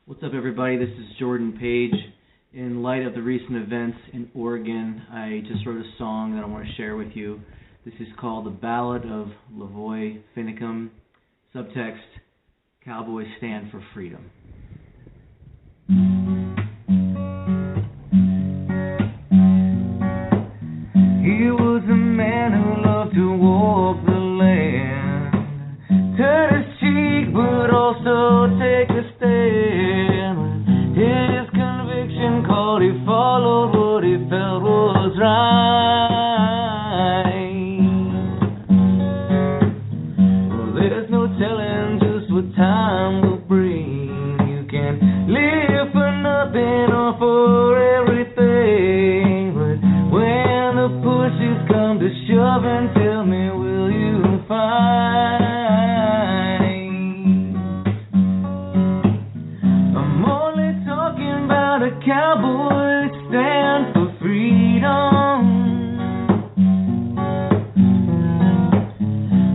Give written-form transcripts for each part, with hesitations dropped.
What's up, everybody? This is Jordan Page. In light of the recent events in Oregon, I just wrote a song that I want to share with you. This is called The Ballad of LaVoy Finicum. Subtext, Cowboys Stand for Freedom. He was a man who loved to walk the land, turn his cheek but also take a stand. His conviction called, he followed what he felt was right. Well, there's no telling just what time will bring. You can live for nothing or for everything, but when the pushes come to shove, and tell me, will you find? I'm only talking about a cowboy stand for freedom.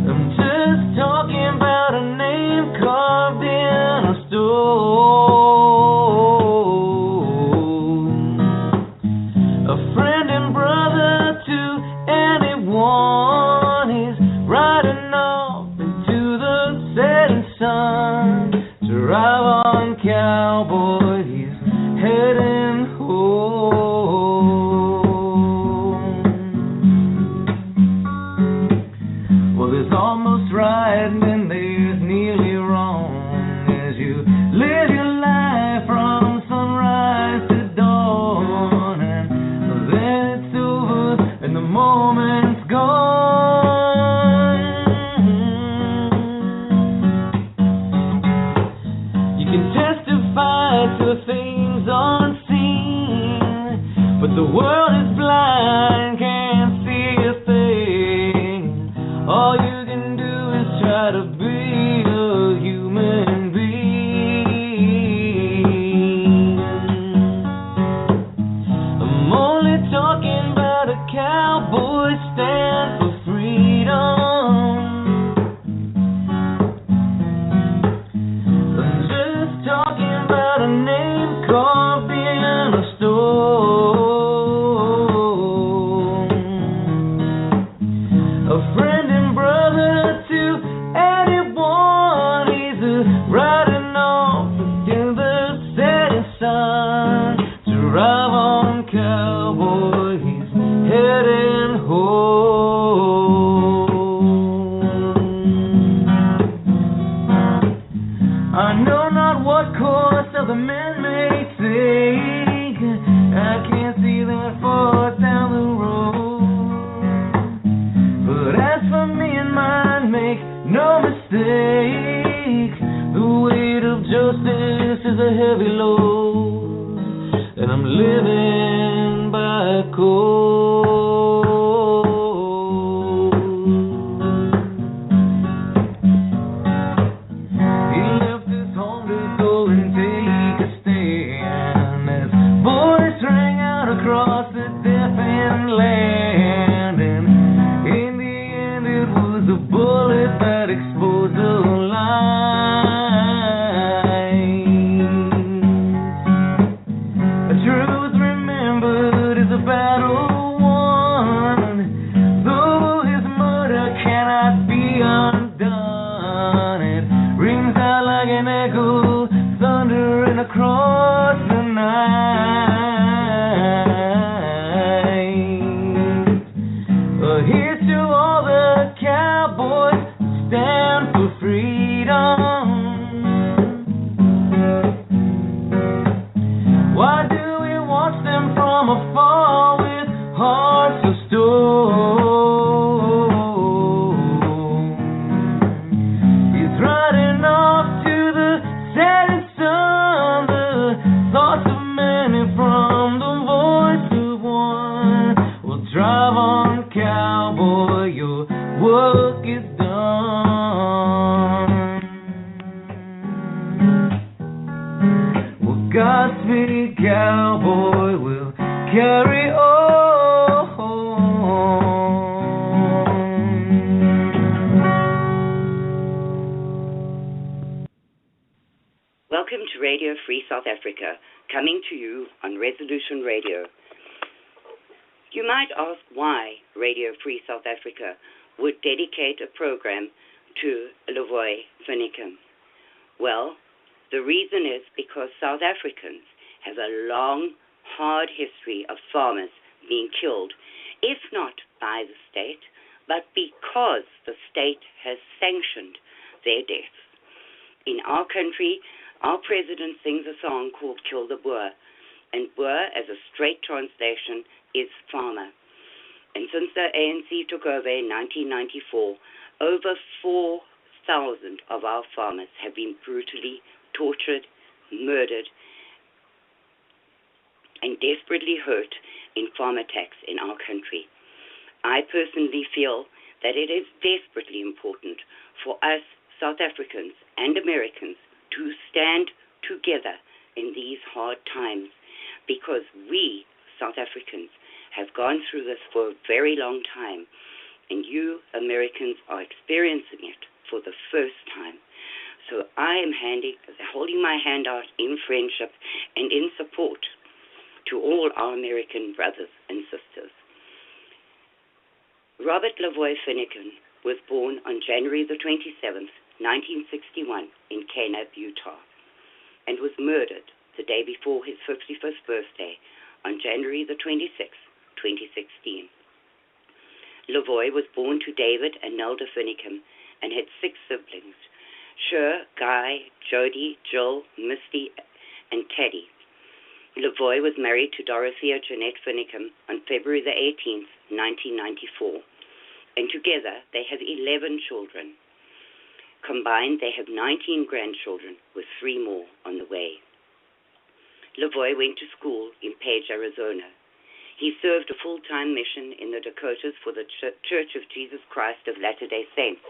I'm just talking about a name carved in a stone, a friend and brother to anyone. He's riding off into the setting sun. Drive on, cowboy, he's heading home. Well, there's almost right and then there's nearly wrong, as you live your life from sunrise to dawn, and then it's over and the moment's gone. You can testify to things unseen, but the world is blind, can't see a thing. All you can do is try to be a human being. I'm only talking about a cowboy stand for freedom. I'm just talking about a name carved in a stone, a friend and brother to anyone. He's riding off in the setting sun. Drive on, cowboy, he's heading home. I know not what course other men may take. I can't see that far down the road, but as for me and mine, make no mistake, the weight of justice is a heavy load, and I'm living by code. He left his home to go and take a stand, as voice rang out across the deafened land, and in the end it was a bullet that exposed the lines. A truth remembered is a battle won, though his murder cannot be undone. It rings out like an echo, thundering across the night. Here's to all the cowboys who stand for freedom. Why do we watch them from afar with hearts of stone? He's riding off to the setting sun, the thoughts of many from the voice of one. Well, drive on, cowboy, your work is done. Well, Godspeed, cowboy, we'll carry on. Welcome to Radio Free South Africa, coming to you on Resolution Radio. You might ask why Radio Free South Africa would dedicate a program to LaVoy Finicum. Well, the reason is because South Africans have a long, hard history of farmers being killed, if not by the state, but because the state has sanctioned their deaths. In our country, our president sings a song called Kill the Boer, and Boer, as a straight translation, is farmer. And since the ANC took over in 1994, over 4,000 of our farmers have been brutally tortured, murdered, and desperately hurt in farm attacks in our country. I personally feel that it is desperately important for us South Africans and Americans to stand together in these hard times, because we, South Africans, have gone through this for a very long time, and you, Americans, are experiencing it for the first time. So I am holding my hand out in friendship and in support to all our American brothers and sisters. Robert LaVoy Finicum was born on January the 27th, 1961 in Kanab, Utah, and was murdered the day before his 51st birthday on January the 26th, 2016. LaVoy was born to David and Nelda Finicum and had 6 siblings: Sher, Guy, Jody, Jill, Misty, and Teddy. LaVoy was married to Dorothea Jeanette Finicum on February the 18th, 1994, and together they have 11 children. Combined, they have 19 grandchildren, with 3 more on the way. LaVoy went to school in Page, Arizona. He served a full-time mission in the Dakotas for the Church of Jesus Christ of Latter-day Saints,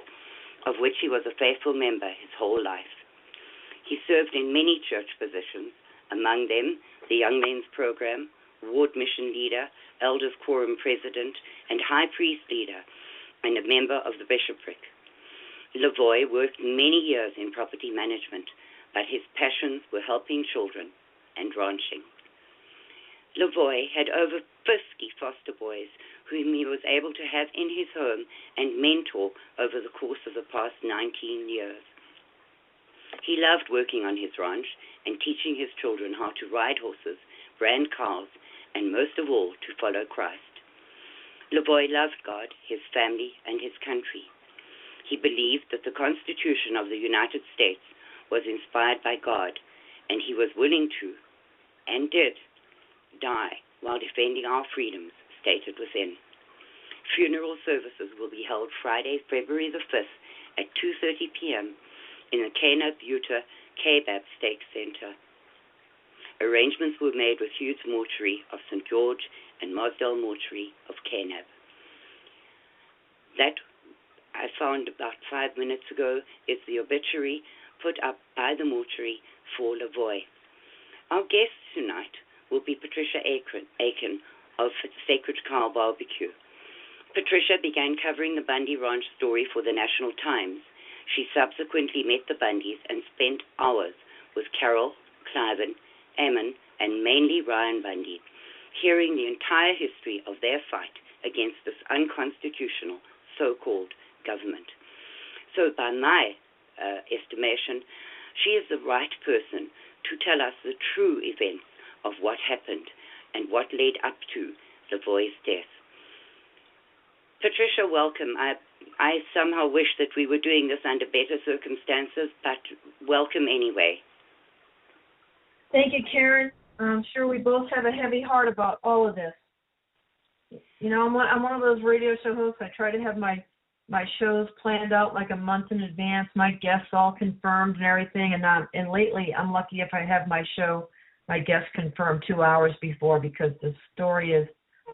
of which he was a faithful member his whole life. He served in many church positions, among them the Young Men's Program, Ward Mission Leader, Elders Quorum President, and High Priest Leader, and a member of the Bishopric. LaVoy worked many years in property management, but his passions were helping children and ranching. LaVoy had over 50 foster boys whom he was able to have in his home and mentor over the course of the past 19 years. He loved working on his ranch and teaching his children how to ride horses, brand cows, and most of all, to follow Christ. LaVoy loved God, his family, and his country. He believed that the Constitution of the United States was inspired by God, and he was willing to, and did, die while defending our freedoms stated within. Funeral services will be held Friday, February the 5th at 2:30 p.m. in the Kanab, Utah Kebab Steak Center. Arrangements were made with Hughes Mortuary of St. George and Mosdale Mortuary of Kanab. That I found about 5 minutes ago is the obituary put up by the mortuary for LaVoy. Our guest tonight will be Patricia Aiken of Sacred Cow Barbecue. Patricia began covering the Bundy Ranch story for the National Times. She subsequently met the Bundys and spent hours with Carol, Cliven, Ammon, and mainly Ryan Bundy, hearing the entire history of their fight against this unconstitutional so-called government. So by my estimation, she is the right person to tell us the true events of what happened and what led up to LaVoy's death. Patricia, welcome. I somehow wish that we were doing this under better circumstances, but welcome anyway. Thank you, Karen. I'm sure we both have a heavy heart about all of this. You know, I'm one of those radio show hosts. I try to have my shows planned out like a month in advance, my guests all confirmed and everything. And lately, I'm lucky if I have my guests confirmed 2 hours before, because the story is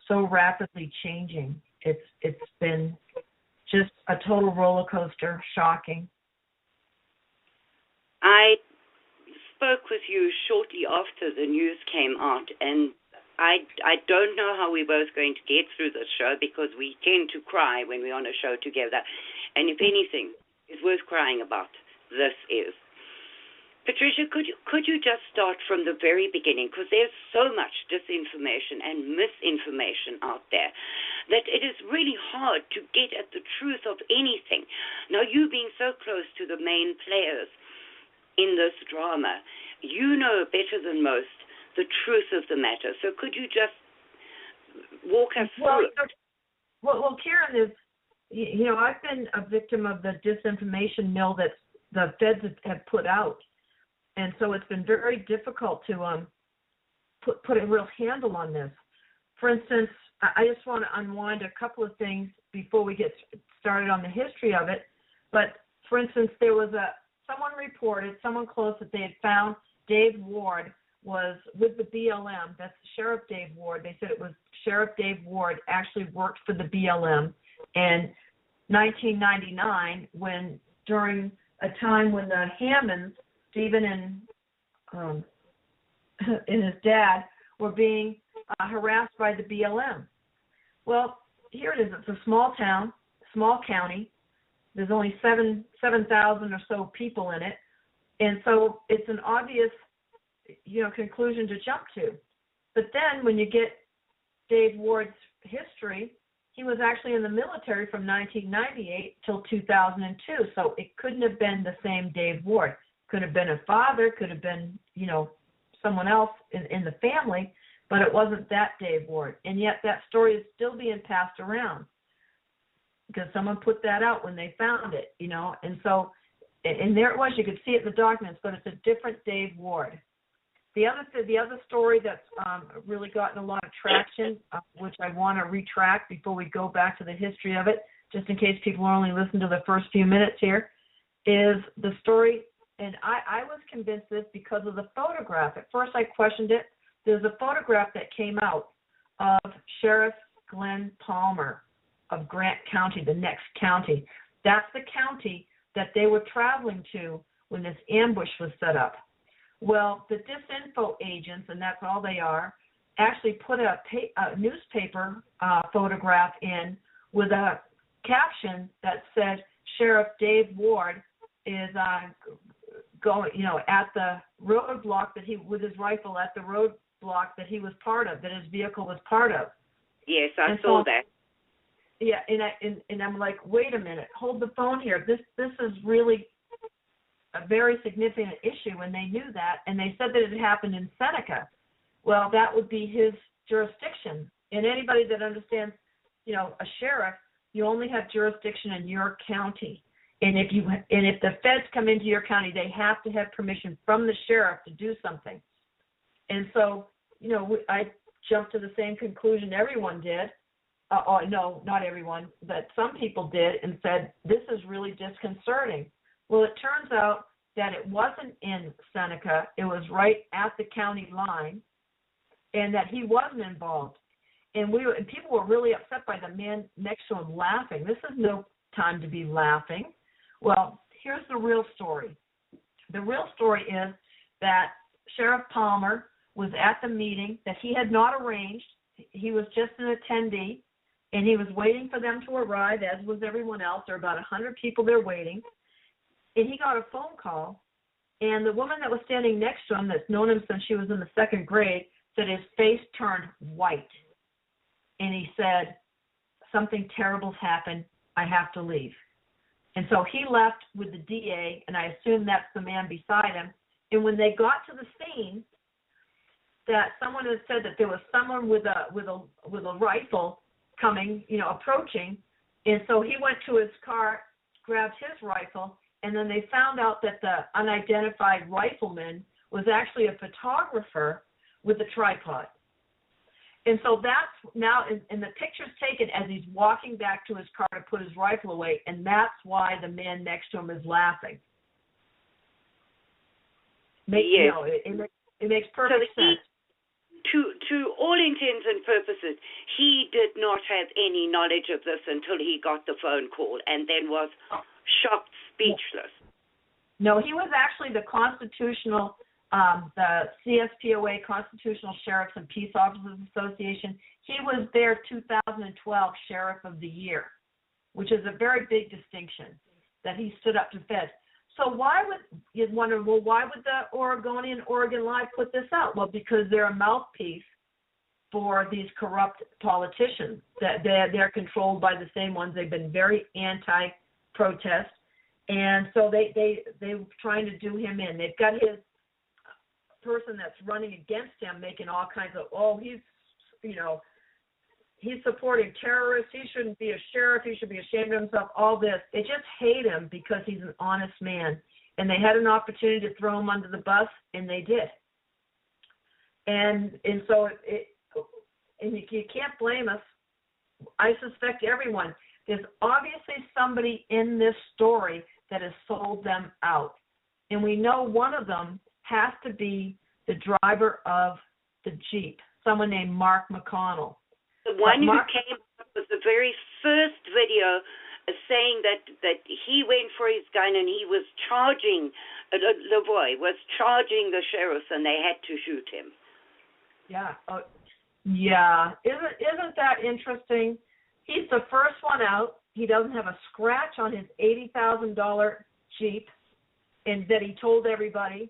so rapidly changing. It's been just a total roller coaster, shocking. I spoke with you shortly after the news came out, and I don't know how we're both going to get through this show, because we tend to cry when we're on a show together. And if anything is worth crying about, this is. Patricia, could you just start from the very beginning, because there's so much disinformation and misinformation out there that it is really hard to get at the truth of anything. Now, you being so close to the main players in this drama, you know better than most the truth of the matter. So could you just walk us through it? Well, Karen, I've been a victim of the disinformation mill that the feds have put out. And so it's been very difficult to put a real handle on this. For instance, I just want to unwind a couple of things before we get started on the history of it. But, for instance, there was someone close, that they had found Dave Ward was with the BLM. That's Sheriff Dave Ward. They said it was Sheriff Dave Ward actually worked for the BLM in 1999 during a time when the Hammonds, Stephen and his dad, were being harassed by the BLM. Well, here it is. It's a small town, small county. There's only 7,000 or so people in it, and so it's an obvious, conclusion to jump to. But then when you get Dave Ward's history, he was actually in the military from 1998 till 2002, so it couldn't have been the same Dave Ward. Could have been a father, could have been, someone else in the family, but it wasn't that Dave Ward. And yet that story is still being passed around because someone put that out when they found it, And so, and there it was. You could see it in the documents, but it's a different Dave Ward. The other story that's really gotten a lot of traction, which I want to retract before we go back to the history of it, just in case people are only listening to the first few minutes here, is the story. And I was convinced this because of the photograph. At first I questioned it. There's a photograph that came out of Sheriff Glenn Palmer of Grant County, the next county. That's the county that they were traveling to when this ambush was set up. Well, the disinfo agents, and that's all they are, actually put a newspaper photograph in with a caption that said, Sheriff Dave Ward is going, at the roadblock with his rifle at the roadblock that he was part of, that his vehicle was part of. Yes, I saw that. Yeah, and I'm like, wait a minute, hold the phone here. This is really a very significant issue, and they knew that, and they said that it happened in Seneca. Well, that would be his jurisdiction. And anybody that understands, a sheriff, you only have jurisdiction in your county. And if the feds come into your county, they have to have permission from the sheriff to do something. And so, I jumped to the same conclusion everyone did. No, not everyone, but some people did, and said, this is really disconcerting. Well, it turns out that it wasn't in Seneca. It was right at the county line, and that he wasn't involved. And people were really upset by the man next to him laughing. This is no time to be laughing. Well, here's the real story. The real story is that Sheriff Palmer was at the meeting that he had not arranged. He was just an attendee, and he was waiting for them to arrive, as was everyone else. There were about 100 people there waiting. And he got a phone call, and the woman that was standing next to him, that's known him since she was in the second grade, said his face turned white. And he said, something terrible's happened. I have to leave. And so he left with the DA, and I assume that's the man beside him. And when they got to the scene, that someone had said that there was someone with a rifle coming, approaching. And so he went to his car, grabbed his rifle, and then they found out that the unidentified rifleman was actually a photographer with a tripod. And so that's now, and the picture's taken as he's walking back to his car to put his rifle away, and that's why the man next to him is laughing. Yes. It makes perfect sense. To all intents and purposes, he did not have any knowledge of this until he got the phone call, and then was shocked, speechless. No, he was actually the the CSPOA, Constitutional Sheriffs and Peace Officers Association. He was their 2012 Sheriff of the Year, which is a very big distinction, that he stood up to feds. So why would you wonder? Well, why would the Oregon Live put this out? Well, because they're a mouthpiece for these corrupt politicians. That they're controlled by the same ones. They've been very anti-protest, and so they're trying to do him in. They've got his person that's running against him making all kinds of, he's supporting terrorists, he shouldn't be a sheriff, he should be ashamed of himself, all this. They just hate him because he's an honest man. And they had an opportunity to throw him under the bus, and they did. And so you can't blame us. I suspect everyone. There's obviously somebody in this story that has sold them out. And we know one of them has to be the driver of the Jeep, someone named Mark McConnell. The one who came up with the very first video saying that he went for his gun and he was charging, LaVoy was charging the sheriffs and they had to shoot him. Yeah. Yeah. Isn't that interesting? He's the first one out. He doesn't have a scratch on his $80,000 Jeep, and that he told everybody.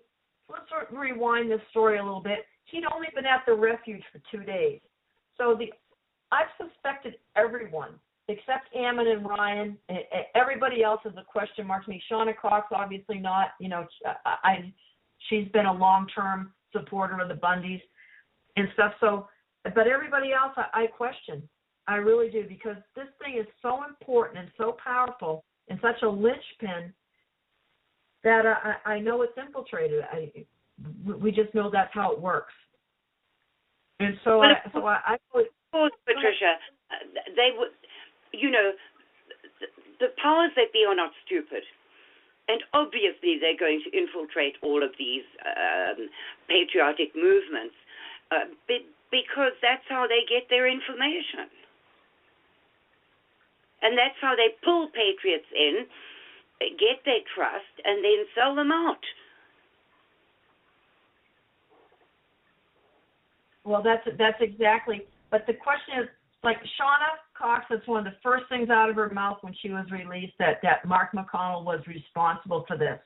Let's rewind this story a little bit. He'd only been at the refuge for 2 days. So I've suspected everyone except Ammon and Ryan. Everybody else is a question mark to me. Shauna Cox, obviously not. She's been a long-term supporter of the Bundys and stuff. So, but everybody else, I question. I really do, because this thing is so important and so powerful and such a linchpin that I know it's infiltrated. We just know that's how it works. And so Of course, Patricia, they would, the powers that be are not stupid. And obviously they're going to infiltrate all of these patriotic movements because that's how they get their information. And that's how they pull patriots in, get their trust, and then sell them out. Well, that's exactly. But the question is, like Shauna Cox, that's one of the first things out of her mouth when she was released, that Mark McConnell was responsible for this.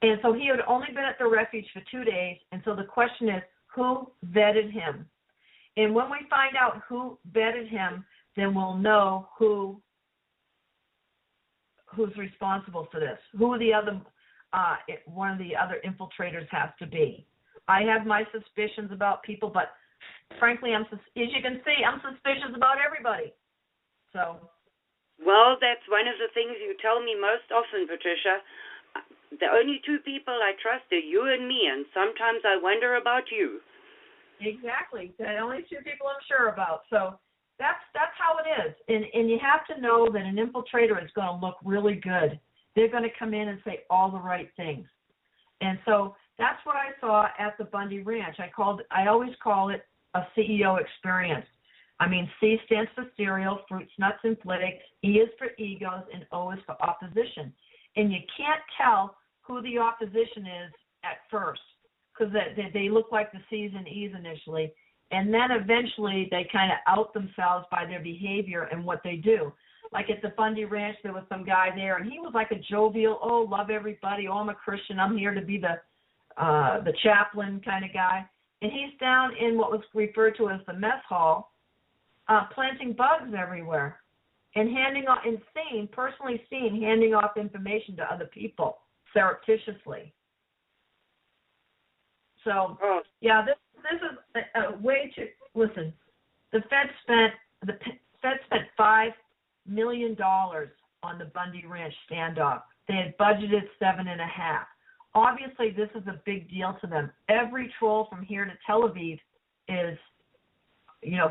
And so he had only been at the refuge for 2 days, and so the question is, who vetted him? And when we find out who vetted him, then we'll know who's responsible for this, who the other one of the other infiltrators has to be. I have my suspicions about people, but frankly, as you can see, I'm suspicious about everybody. So. Well, that's one of the things you tell me most often, Patricia. The only two people I trust are you and me, and sometimes I wonder about you. Exactly. The only two people I'm sure about. So that's how it is. And you have to know that an infiltrator is going to look really good. They're going to come in and say all the right things. And so that's what I saw at the Bundy Ranch. I always call it a CEO experience. I mean, C stands for cereal, fruits, nuts, and flakes. E is for egos, and O is for opposition. And you can't tell who the opposition is at first, because they look like the C's and E's initially. And then eventually they kind of out themselves by their behavior and what they do. Like at the Bundy Ranch, there was some guy there, and he was like a jovial, love everybody, I'm a Christian, I'm here to be the chaplain kind of guy. And he's down in what was referred to as the mess hall, planting bugs everywhere and handing off information to other people surreptitiously. So, yeah, this is a way to listen. The Fed spent $5 million on the Bundy Ranch standoff. They had budgeted $7.5 million. Obviously, this is a big deal to them. Every troll from here to Tel Aviv is,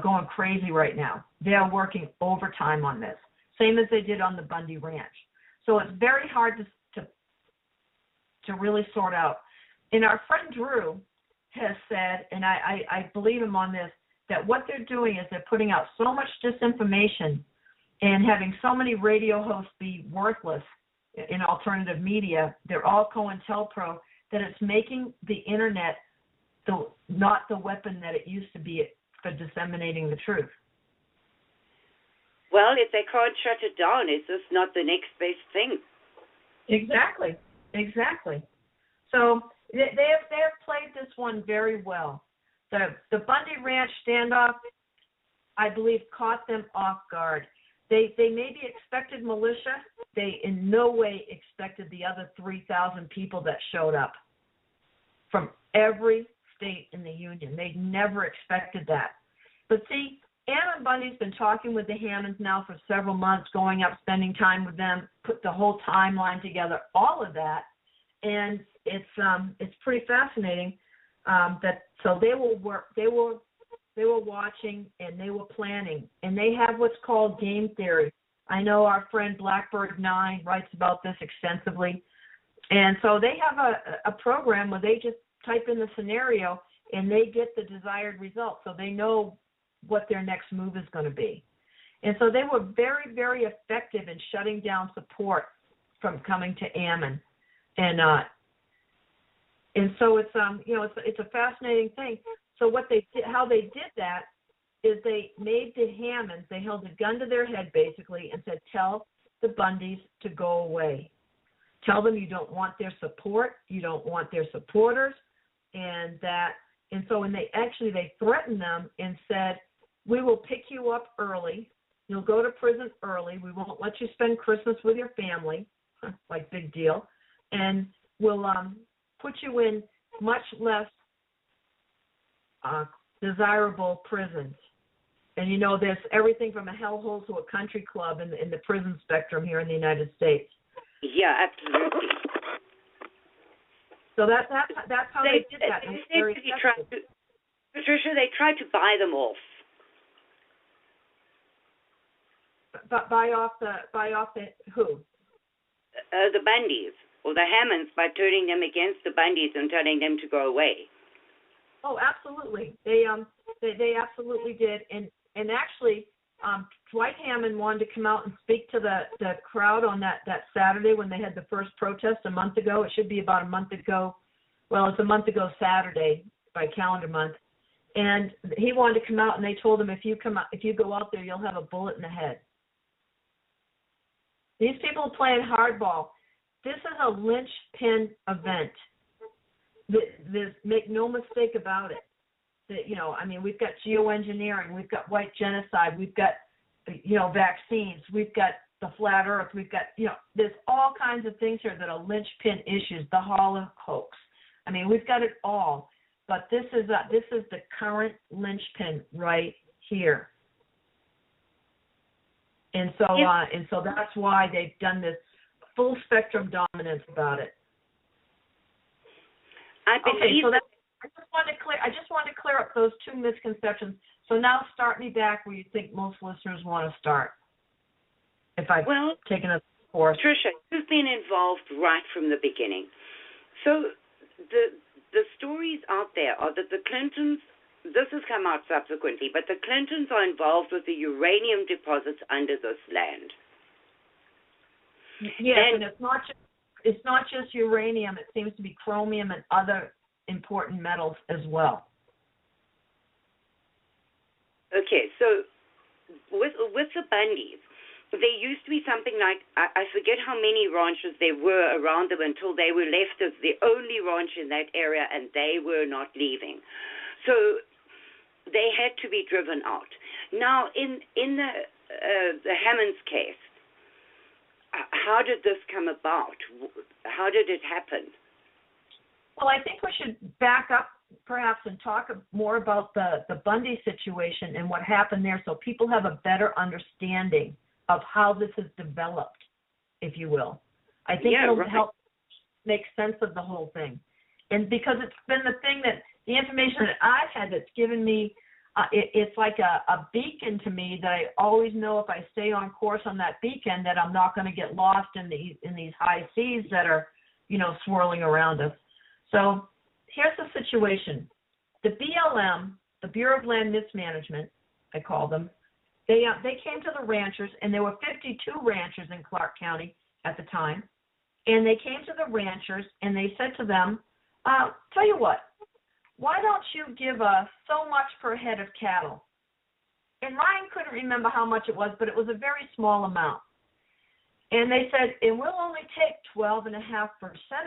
going crazy right now. They are working overtime on this, same as they did on the Bundy Ranch. So it's very hard to really sort out. And our friend Drew has said, and I believe him on this, that what they're doing is they're putting out so much disinformation and having so many radio hosts be worthless in alternative media, they're all COINTELPRO, that it's making the internet not the weapon that it used to be for disseminating the truth. Well, if they can't shut it down, it's just not the next best thing. Exactly. Exactly. So they have played this one very well. The Bundy Ranch standoff, I believe, caught them off guard. They maybe expected militia. They in no way expected the other 3,000 people that showed up from every state in the Union. They never expected that. But see, Ammon Bundy's been talking with the Hammonds now for several months, going up, spending time with them, put the whole timeline together, all of that, and it's pretty fascinating. So they were watching and they were planning, and they have what's called game theory. I know our friend Blackbird 9 writes about this extensively, and so they have a program where they just type in the scenario and they get the desired result, so they know what their next move is going to be. And so they were very, very effective in shutting down support from coming to Ammon. And so it's a fascinating thing. So how they did that is they made the Hammonds, they held a gun to their head basically and said, tell the Bundys to go away. Tell them you don't want their support, you don't want their supporters, and so when they threatened them and said, we will pick you up early, you'll go to prison early, we won't let you spend Christmas with your family, like big deal, and we'll put you in much less desirable prisons. And there's everything from a hellhole to a country club in the prison spectrum here in the United States. Yeah, absolutely. So that's how they did that. Patricia, they tried to buy them off. Buy off the who? The Bundys or the Hammonds, by turning them against the Bundys and telling them to go away. Oh, absolutely. They absolutely did. And actually, Dwight Hammond wanted to come out and speak to the crowd on that Saturday when they had the first protest a month ago. It should be about a month ago. Well, it's a month ago Saturday by calendar month. And he wanted to come out, and they told him, if you go out there, you'll have a bullet in the head. These people are playing hardball. This is a linchpin event. Make no mistake about it. We've got geoengineering, we've got white genocide, we've got, vaccines, we've got the flat earth, we've got, there's all kinds of things here that are linchpin issues, the Holocaust. We've got it all. But this is the current linchpin right here. And so that's why they've done this full spectrum dominance about it. I just wanted to clear up those two misconceptions. So now start me back where you think most listeners want to start. If I've taken a course. Patricia, you've been involved right from the beginning. So the stories out there are that the Clintons, this has come out subsequently, but the Clintons are involved with the uranium deposits under this land. Yes, and it's not just uranium. It seems to be chromium and other important metals as well. Okay, so with the Bundys, there used to be something like, I forget how many ranches there were around them until they were left as the only ranch in that area, and they were not leaving. So they had to be driven out. Now, in the Hammonds case, how did this come about? How did it happen? Well, I think we should back up perhaps and talk more about the Bundy situation and what happened there so people have a better understanding of how this has developed, if you will. I think it'll help make sense of the whole thing. And because it's been the thing that the information that I've had that's given me, it's like a beacon to me that I always know if I stay on course on that beacon that I'm not going to get lost in these high seas that are, swirling around us. So here's the situation. The BLM, the Bureau of Land Mismanagement, I call them, they came to the ranchers, and there were 52 ranchers in Clark County at the time, and they came to the ranchers, and they said to them, tell you what, why don't you give us so much per head of cattle? And Ryan couldn't remember how much it was, but it was a very small amount. And they said, and we'll only take 12.5%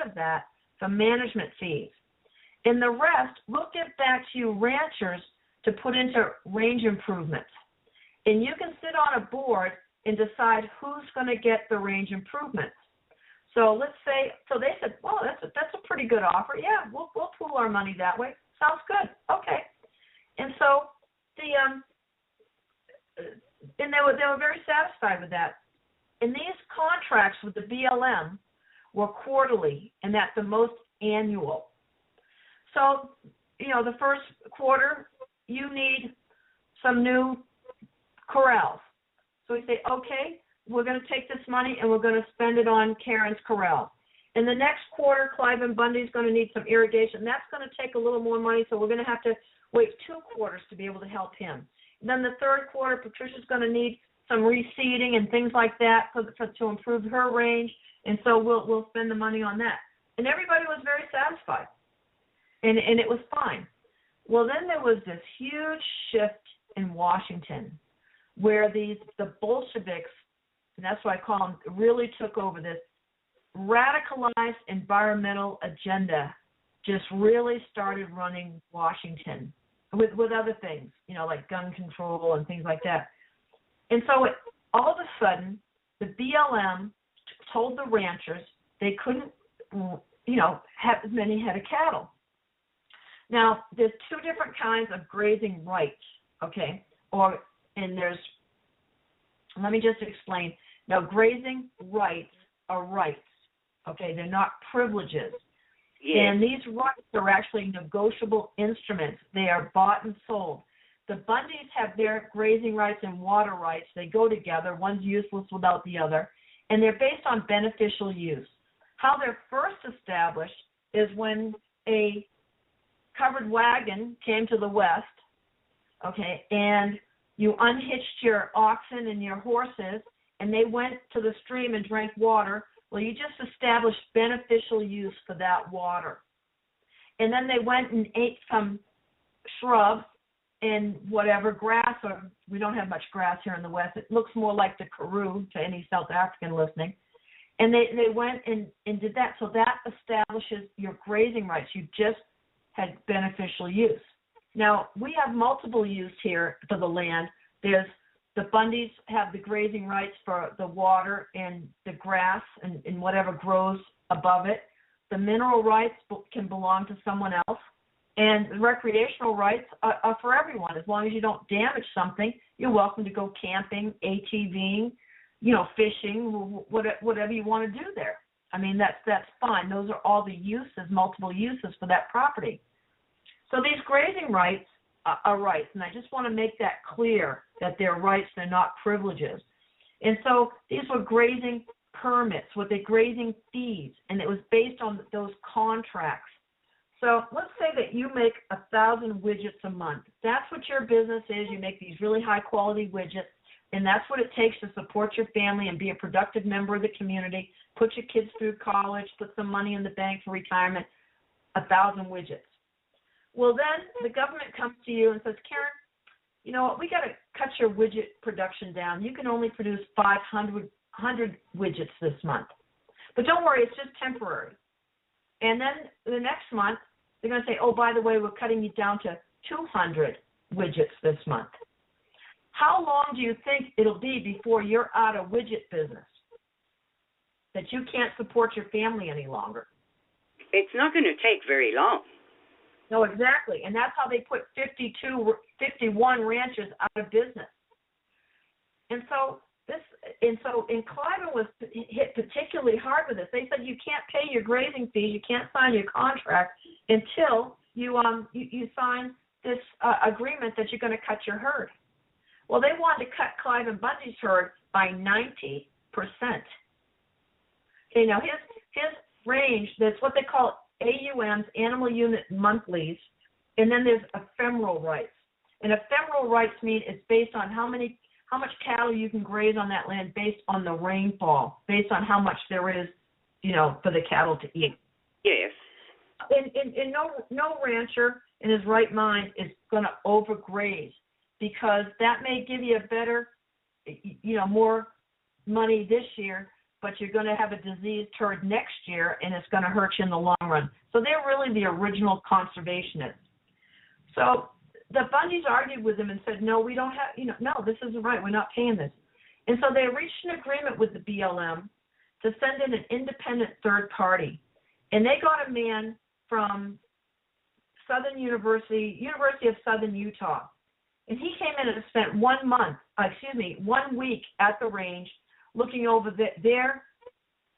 of that for management fees. And the rest, we'll give back to you ranchers to put into range improvements. And you can sit on a board and decide who's going to get the range improvements. So let's say, so they said, well, that's a pretty good offer. Yeah, we'll pool our money that way. Sounds good. Okay. And so and they were very satisfied with that. And these contracts with the BLM were quarterly, and at the most annual. So, the first quarter, you need some new corrals. So we say, okay, we're going to take this money and we're going to spend it on Karen's corral. In the next quarter, Clive and Bundy's going to need some irrigation. That's going to take a little more money, so we're going to have to wait 2 quarters to be able to help him. And then the third quarter, Patricia's going to need some reseeding and things like that to improve her range, and so we'll spend the money on that. And everybody was very satisfied, and it was fine. Well, then there was this huge shift in Washington where the Bolsheviks, and that's what I call them, really took over. This radicalized environmental agenda just really started running Washington with other things, like gun control and things like that. And so all of a sudden, the BLM told the ranchers they couldn't, have as many head of cattle. Now, there's 2 different kinds of grazing rights, okay? Let me just explain. Now, grazing rights are rights, okay? They're not privileges. Yes. And these rights are actually negotiable instruments. They are bought and sold. The Bundys have their grazing rights and water rights. They go together. One's useless without the other. And they're based on beneficial use. How they're first established is when a covered wagon came to the West, okay, and you unhitched your oxen and your horses, and they went to the stream and drank water. Well, you just established beneficial use for that water. And then they went and ate some shrub and whatever, grass, or we don't have much grass here in the West. It looks more like the karoo to any South African listening. And they went and did that. So that establishes your grazing rights. You just had beneficial use. Now, we have multiple use here for the land. There's the Bundys have the grazing rights for the water and the grass and whatever grows above it. The mineral rights can belong to someone else. And the recreational rights are for everyone. As long as you don't damage something, you're welcome to go camping, ATVing, fishing, whatever you want to do there. I mean, that's fine. Those are all the uses, multiple uses for that property. So these grazing rights are rights, and I just want to make that clear that they're rights, they're not privileges. And so these were grazing permits, with the grazing fees, and it was based on those contracts. So let's say that you make 1,000 widgets a month. That's what your business is. You make these really high-quality widgets, and that's what it takes to support your family and be a productive member of the community, put your kids through college, put some money in the bank for retirement, 1,000 widgets. Well, then the government comes to you and says, Karen, you know what, we got to cut your widget production down. You can only produce 500 widgets this month. But don't worry, it's just temporary. And then the next month, they're going to say, oh, by the way, we're cutting you down to 200 widgets this month. How long do you think it'll be before you're out of widget business, that you can't support your family any longer? It's not going to take very long. No, exactly. And that's how they put 51 ranches out of business. And so Cliven was hit particularly hard with this. They said you can't pay your grazing fees, you can't sign your contract until you sign this agreement that you're going to cut your herd. Well, they wanted to cut Clive and Bundy's herd by 90%. You know, his range, that's what they call AUMs, Animal Unit Monthlies, and then there's ephemeral rights. And ephemeral rights mean it's based on how much cattle you can graze on that land based on the rainfall, based on how much there is, for the cattle to eat. Yes. And no rancher in his right mind is going to overgraze, because that may give you a better, more money this year, but you're going to have a diseased herd next year, and it's going to hurt you in the long run. So they're really the original conservationists. So the Bundys argued with them and said, no, we don't have, no, this isn't right. We're not paying this. And so they reached an agreement with the BLM to send in an independent third party. And they got a man from University of Southern Utah. And he came in and spent 1 week at the range looking over their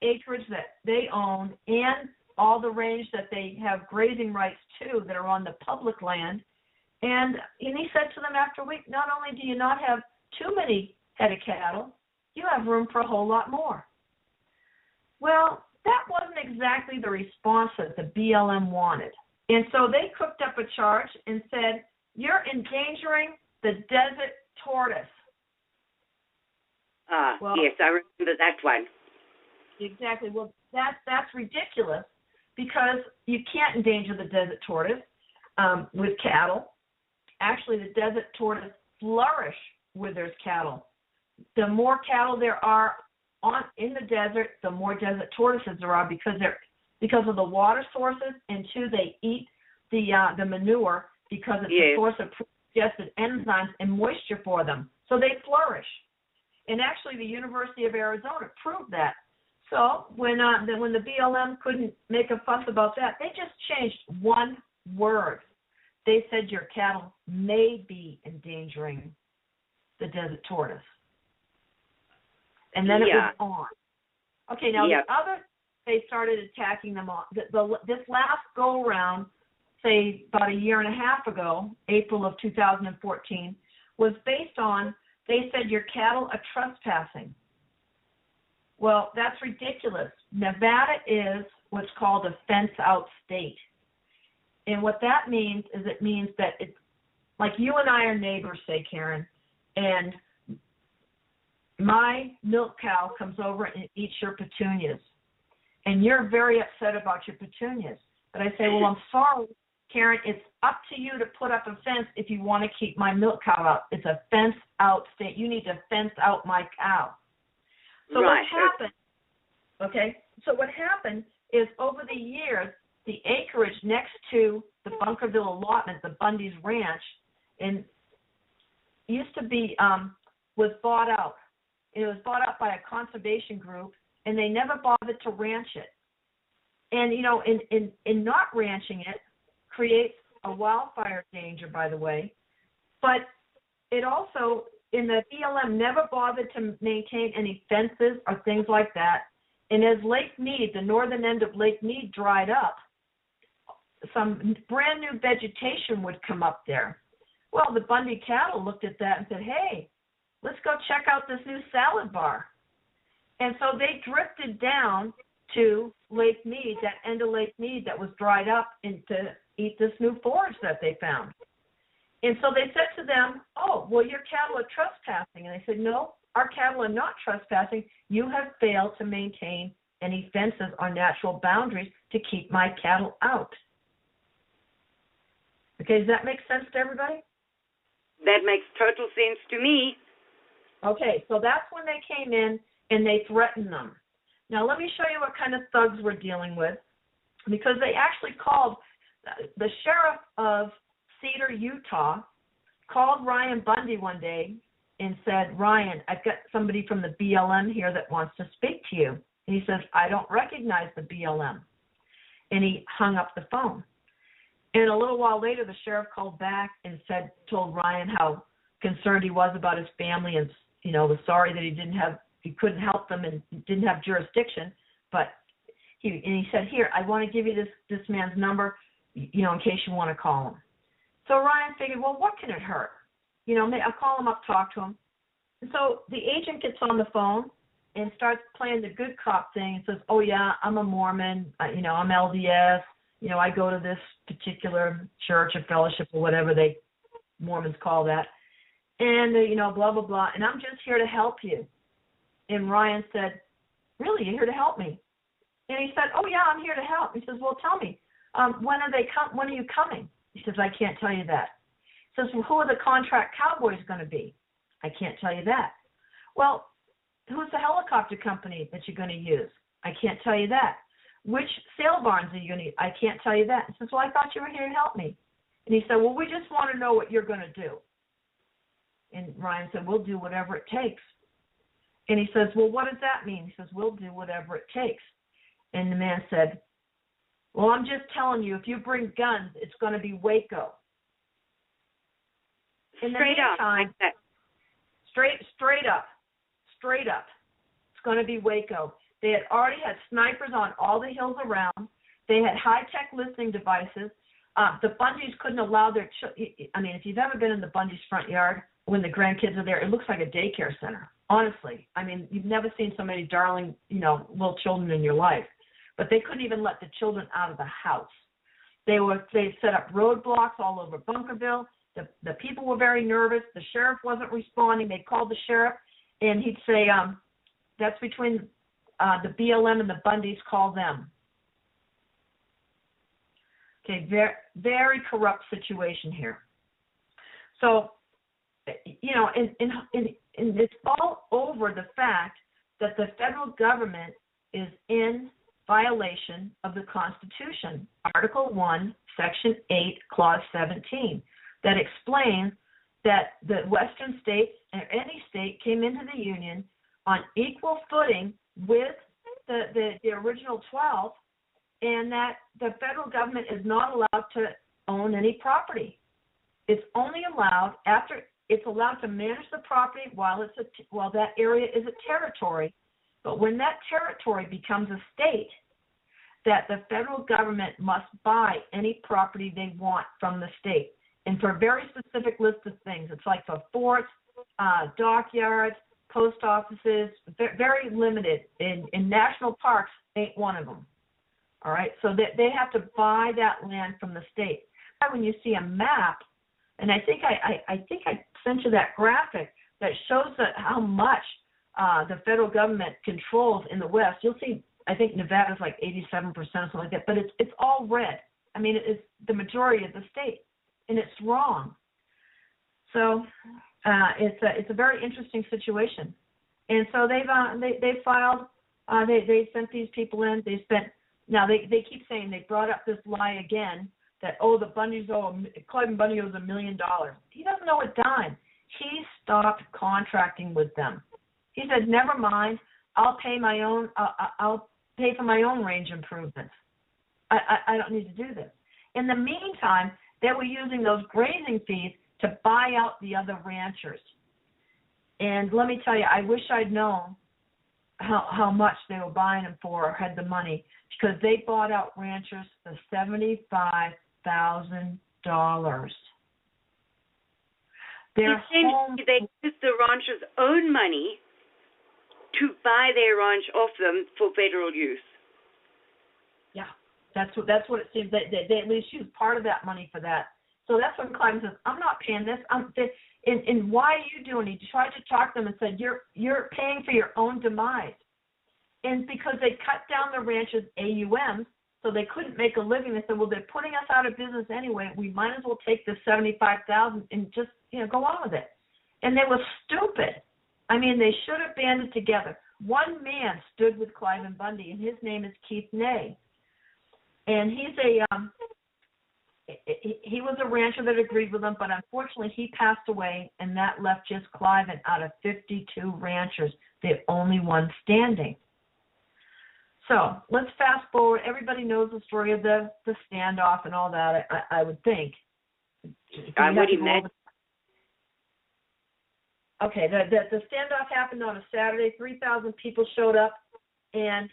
acreage that they own and all the range that they have grazing rights to that are on the public land. And he said to them after a week, not only do you not have too many head of cattle, you have room for a whole lot more. Well, that wasn't exactly the response that the BLM wanted. And so they cooked up a charge and said, you're endangering the desert tortoise. Yes, I remember that one. Exactly. Well, that's ridiculous because you can't endanger the desert tortoise with cattle. Actually, the desert tortoise flourish where there's cattle. The more cattle there are in the desert, the more desert tortoises there are because of the water sources, and two, they eat the manure because it's a source of digested enzymes and moisture for them. So they flourish. And actually, the University of Arizona proved that. So when the BLM couldn't make a fuss about that, they just changed one word. They said your cattle may be endangering the desert tortoise. And then it was on. Okay, now the other, they started attacking them on. This last go-around, say about a year and a half ago, April of 2014, was based on, they said your cattle are trespassing. Well, that's ridiculous. Nevada is what's called a fence-out state. And what that means is it means that it's like you and I are neighbors, say, Karen, and my milk cow comes over and eats your petunias. And you're very upset about your petunias. But I say, well, I'm sorry, Karen, it's up to you to put up a fence if you want to keep my milk cow out. It's a fence-out state. You need to fence out my cow. So what happened is over the years, the acreage next to the Bunkerville allotment, the Bundy's Ranch, and used to be was bought out. It was bought out by a conservation group, and they never bothered to ranch it. And in not ranching it creates a wildfire danger, by the way. But it also, in the BLM, never bothered to maintain any fences or things like that. And as Lake Mead, the northern end of Lake Mead, dried up, some brand new vegetation would come up there. Well, the Bundy cattle looked at that and said, hey, let's go check out this new salad bar. And so they drifted down to Lake Mead, that end of Lake Mead that was dried up, and to eat this new forage that they found. And so they said to them, oh, well, your cattle are trespassing. And they said, no, our cattle are not trespassing. You have failed to maintain any fences or natural boundaries to keep my cattle out. Okay, does that make sense to everybody? That makes total sense to me. Okay, so that's when they came in and they threatened them. Now, let me show you what kind of thugs we're dealing with, because they actually called, the sheriff of Cedar, Utah, called Ryan Bundy one day and said, Ryan, I've got somebody from the BLM here that wants to speak to you. And he says, I don't recognize the BLM. And he hung up the phone. And a little while later, the sheriff called back and told Ryan how concerned he was about his family and, was sorry that he couldn't help them and didn't have jurisdiction. But he said, here, I want to give you this man's number, in case you want to call him. So Ryan figured, well, what can it hurt? I'll call him up, talk to him. And so the agent gets on the phone and starts playing the good cop thing and says, oh, yeah, I'm a Mormon, I'm LDS, I go to this particular church or fellowship or whatever Mormons call that. And, blah, blah, blah, and I'm just here to help you. And Ryan said, really, you're here to help me? And he said, oh, yeah, I'm here to help. He says, well, tell me, when are you coming? He says, I can't tell you that. He says, well, who are the contract cowboys going to be? I can't tell you that. Well, who's the helicopter company that you're going to use? I can't tell you that. Which sale barns are you going to use? I can't tell you that. He says, well, I thought you were here to help me. And he said, well, we just want to know what you're going to do. And Ryan said, we'll do whatever it takes. And he says, well, what does that mean? He says, we'll do whatever it takes. And the man said, well, I'm just telling you, if you bring guns, it's going to be Waco. Straight up, like that. Straight up. It's going to be Waco. They had already had snipers on all the hills around. They had high-tech listening devices. The Bundys couldn't allow their I mean, if you've ever been in the Bundys' front yard when the grandkids are there, it looks like a daycare center, honestly. I mean, you've never seen so many darling, little children in your life. But they couldn't even let the children out of the house. They set up roadblocks all over Bunkerville. The people were very nervous. The sheriff wasn't responding. They called the sheriff, and he'd say, that's between the BLM and the Bundys, call them. Okay, very, very corrupt situation here. So, and it's all over the fact that the federal government is in violation of the Constitution, Article 1, Section 8, Clause 17, that explains that the Western states, or any state, came into the Union on equal footing with the original 12, and that the federal government is not allowed to own any property. It's only allowed it's allowed to manage the property while that area is a territory. But when that territory becomes a state, that the federal government must buy any property they want from the state. And for a very specific list of things. It's like for forts, dockyards, post offices, very limited. In national parks, ain't one of them. All right, so they have to buy that land from the state. When you see a map, and I think I sent you that graphic that shows how much the federal government controls in the West. You'll see, I think Nevada's like 87% or something like that, but it's all red. I mean, it's the majority of the state, and it's wrong. So it's a very interesting situation, and so they filed. They sent these people in. Now they keep saying, they brought up this lie again that, the Bundys Cliven Bundy owes $1 million. He doesn't owe a dime. He stopped contracting with them. He said, never mind, I'll pay my own. I'll pay for my own range improvements. I don't need to do this. In the meantime, they were using those grazing fees to buy out the other ranchers. And let me tell you, I wish I'd known how much they were buying them for, or had the money, because they bought out ranchers for $75,000. They used the ranchers' own money to buy their ranch off them for federal use. Yeah, that's what it seems. They at least used part of that money for that. So that's when Clive says, I'm not paying this. And why are you doing it? He tried to talk to them and said, you're paying for your own demise. And because they cut down the ranchers' AUMs, so they couldn't make a living, they said, well, they're putting us out of business anyway. We might as well take the $75,000 and just go on with it. And they were stupid. I mean, they should have banded together. One man stood with Clive and Bundy, and his name is Keith Ney. And he's he was a rancher that agreed with them, but unfortunately he passed away, and that left just Clive, and out of 52 ranchers, the only one standing. So let's fast forward. Everybody knows the story of the standoff and all that, I would think. I would imagine. Okay, the standoff happened on a Saturday. 3,000 people showed up, and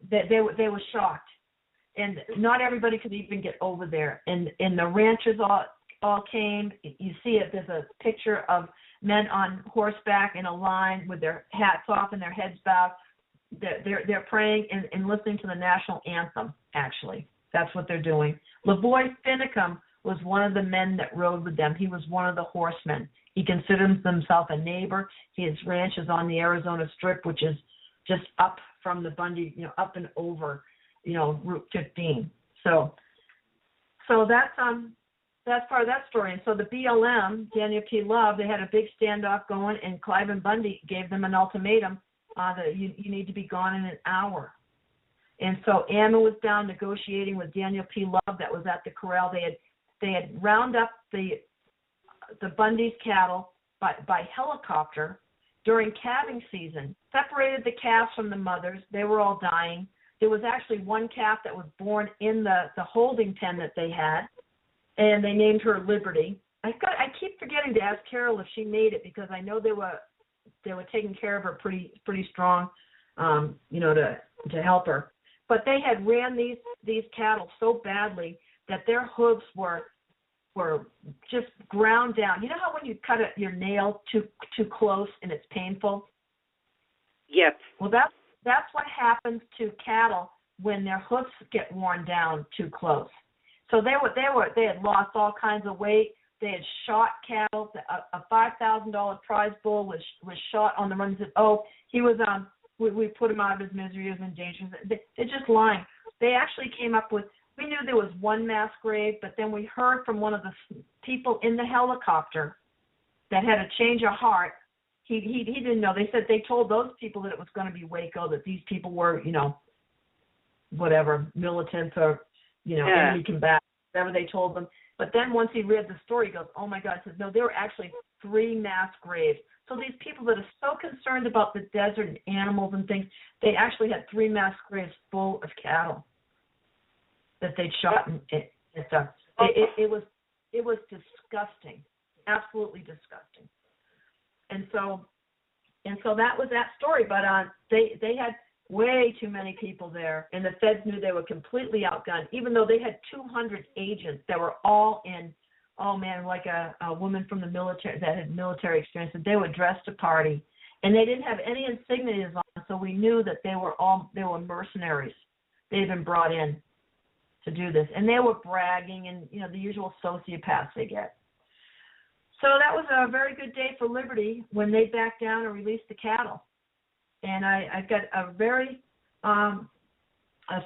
they were shocked. And not everybody could even get over there. And the ranchers all came. You see it. There's a picture of men on horseback in a line with their hats off and their heads bowed. They're praying and listening to the national anthem, actually. That's what they're doing. LaVoy Finicum was one of the men that rode with them. He was one of the horsemen. He considers himself a neighbor. His ranch is on the Arizona Strip, which is just up from the Bundy, up and over, Route 15. So that's that's part of that story. And so the BLM, Daniel P. Love, they had a big standoff going, and Cliven Bundy gave them an ultimatum that you need to be gone in an hour. And so Ammon was down negotiating with Daniel P. Love that was at the corral. They had round up the Bundy's cattle by helicopter during calving season, separated the calves from the mothers. They were all dying. There was actually one calf that was born in the holding pen that they had, and they named her Liberty. I keep forgetting to ask Carol if she made it, because I know they were taking care of her pretty strong, to help her. But they had ran these cattle so badly that their hooves were just ground down. You know how when you cut your nail too close and it's painful? Yep. Well, that's what happens to cattle when their hoofs get worn down too close. So they had lost all kinds of weight. They had shot cattle. A $5,000 prize bull was shot on the run. He was we put him out of his misery. He was in danger. They're just lying. They actually came up with. We knew there was one mass grave, but then we heard from one of the people in the helicopter that had a change of heart. He didn't know. They said they told those people that it was going to be Waco, that these people were, whatever, militants or, enemy combatants, whatever they told them. But then once he read the story, he goes, oh, my God. He says, no, there were actually 3 mass graves. So these people that are so concerned about the desert and animals and things, they actually had 3 mass graves full of cattle that they'd shot and stuff. It was disgusting, absolutely disgusting. And so that was that story. But they had way too many people there, and the feds knew they were completely outgunned, even though they had 200 agents that were all in. Oh man, like a woman from the military that had military experience, and they were dressed to party, and they didn't have any insignias on, so we knew that they were mercenaries. They had been brought in to do this, and they were bragging and the usual sociopaths they get. So that was a very good day for Liberty when they backed down and released the cattle. And I've got a very a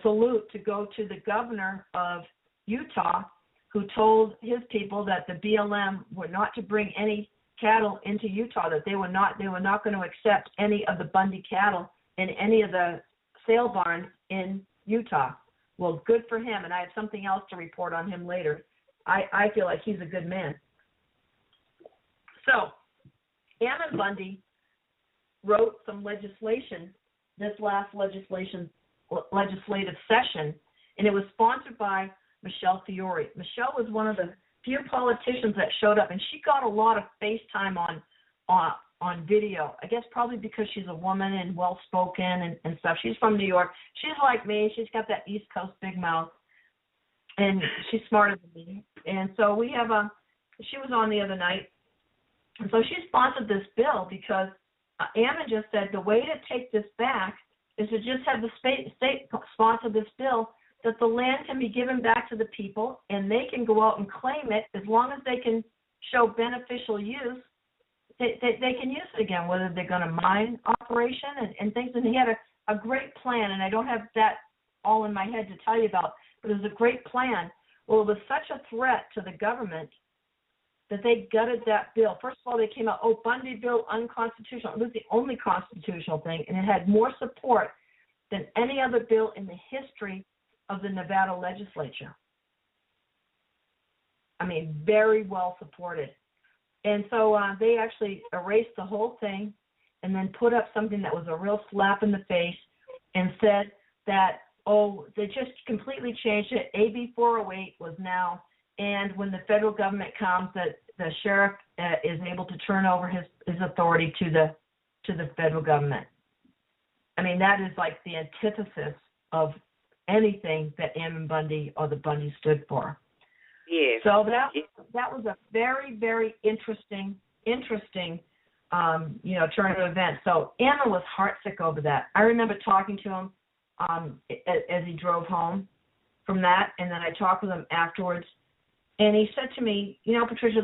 salute to go to the governor of Utah, who told his people that the BLM were not to bring any cattle into Utah, that they were not going to accept any of the Bundy cattle in any of the sale barns in Utah. Well, good for him, and I have something else to report on him later. I feel like he's a good man. So, Ammon Bundy wrote some legislation this last legislative session, and it was sponsored by Michelle Fiore. Michelle was one of the few politicians that showed up, and she got a lot of FaceTime on video. I guess probably because she's a woman and well-spoken and stuff. She's from New York. She's like me. She's got that East Coast big mouth, and she's smarter than me. And so she was on the other night, and so she sponsored this bill because Ammon just said the way to take this back is to just have the state sponsor this bill, that the land can be given back to the people and they can go out and claim it as long as they can show beneficial use. They can use it again, whether they're going to mine operation and things. And he had a great plan, and I don't have that all in my head to tell you about, but it was a great plan. Well, it was such a threat to the government that they gutted that bill. First of all, they came out, Bundy bill unconstitutional. It was the only constitutional thing, and it had more support than any other bill in the history of the Nevada legislature. I mean, very well supported. And so they actually erased the whole thing and then put up something that was a real slap in the face and said that, they just completely changed it. AB 408 was now, and when the federal government comes, that the sheriff is able to turn over his authority to the federal government. I mean, that is like the antithesis of anything that Ammon Bundy or the Bundy stood for. Yeah. So that was a very, very interesting turn of events. So Ammon was heartsick over that. I remember talking to him as he drove home from that, and then I talked with him afterwards. And he said to me, Patricia,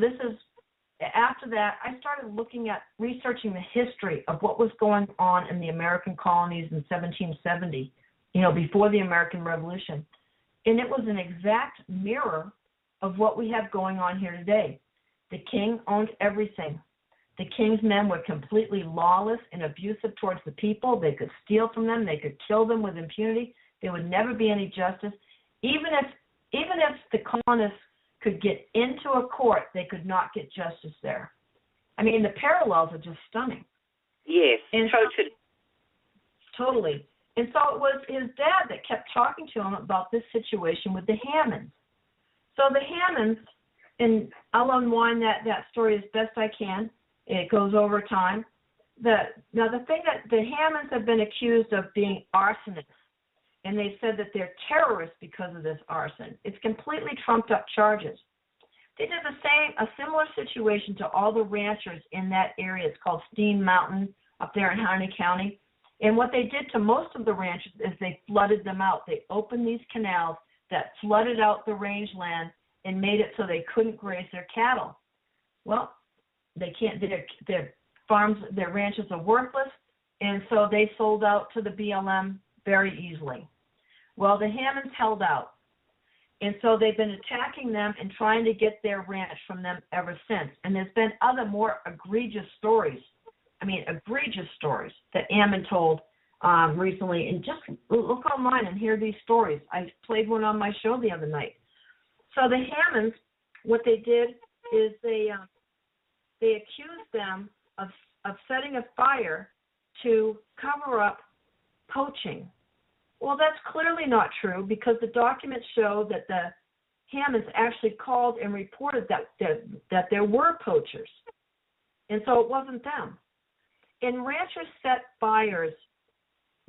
after that, I started researching the history of what was going on in the American colonies in 1770, before the American Revolution. And it was an exact mirror of what we have going on here today. The king owned everything. The king's men were completely lawless and abusive towards the people. They could steal from them. They could kill them with impunity. There would never be any justice. Even if the colonists could get into a court, they could not get justice there. I mean, the parallels are just stunning. Yes, and totally. Totally. And so it was his dad that kept talking to him about this situation with the Hammonds. So the Hammonds, and I'll unwind that story as best I can. It goes over time. Now, the thing that the Hammonds have been accused of being arsonists, and they said that they're terrorists because of this arson. It's completely trumped up charges. They did a similar situation to all the ranchers in that area. It's called Steen Mountain up there in Harney County. And what they did to most of the ranchers is they flooded them out. They opened these canals that flooded out the rangeland and made it so they couldn't graze their cattle. Well, they can't. Their farms, their ranches are worthless, and so they sold out to the BLM very easily. Well, the Hammonds held out, and so they've been attacking them and trying to get their ranch from them ever since. And there's been other more egregious stories that Ammon told recently. And just look online and hear these stories. I played one on my show the other night. So the Hammonds, what they did is they accused them of setting a fire to cover up poaching. Well, that's clearly not true because the documents show that the Hammonds actually called and reported that there were poachers. And so it wasn't them. And ranchers set fires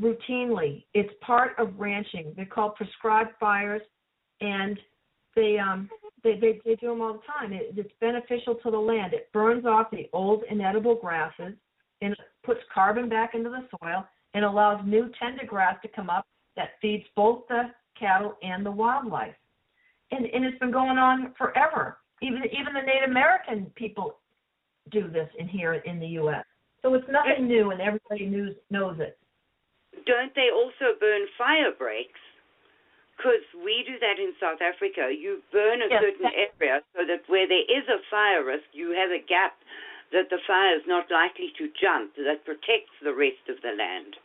routinely. It's part of ranching. They're called prescribed fires, and they do them all the time. It's beneficial to the land. It burns off the old inedible grasses and puts carbon back into the soil and allows new tender grass to come up that feeds both the cattle and the wildlife. And it's been going on forever. Even the Native American people do this here in the U.S. So it's nothing new, and everybody knows it. Don't they also burn fire breaks? Because we do that in South Africa. You burn a certain area so that where there is a fire risk, you have a gap that the fire is not likely to jump, that protects the rest of the land.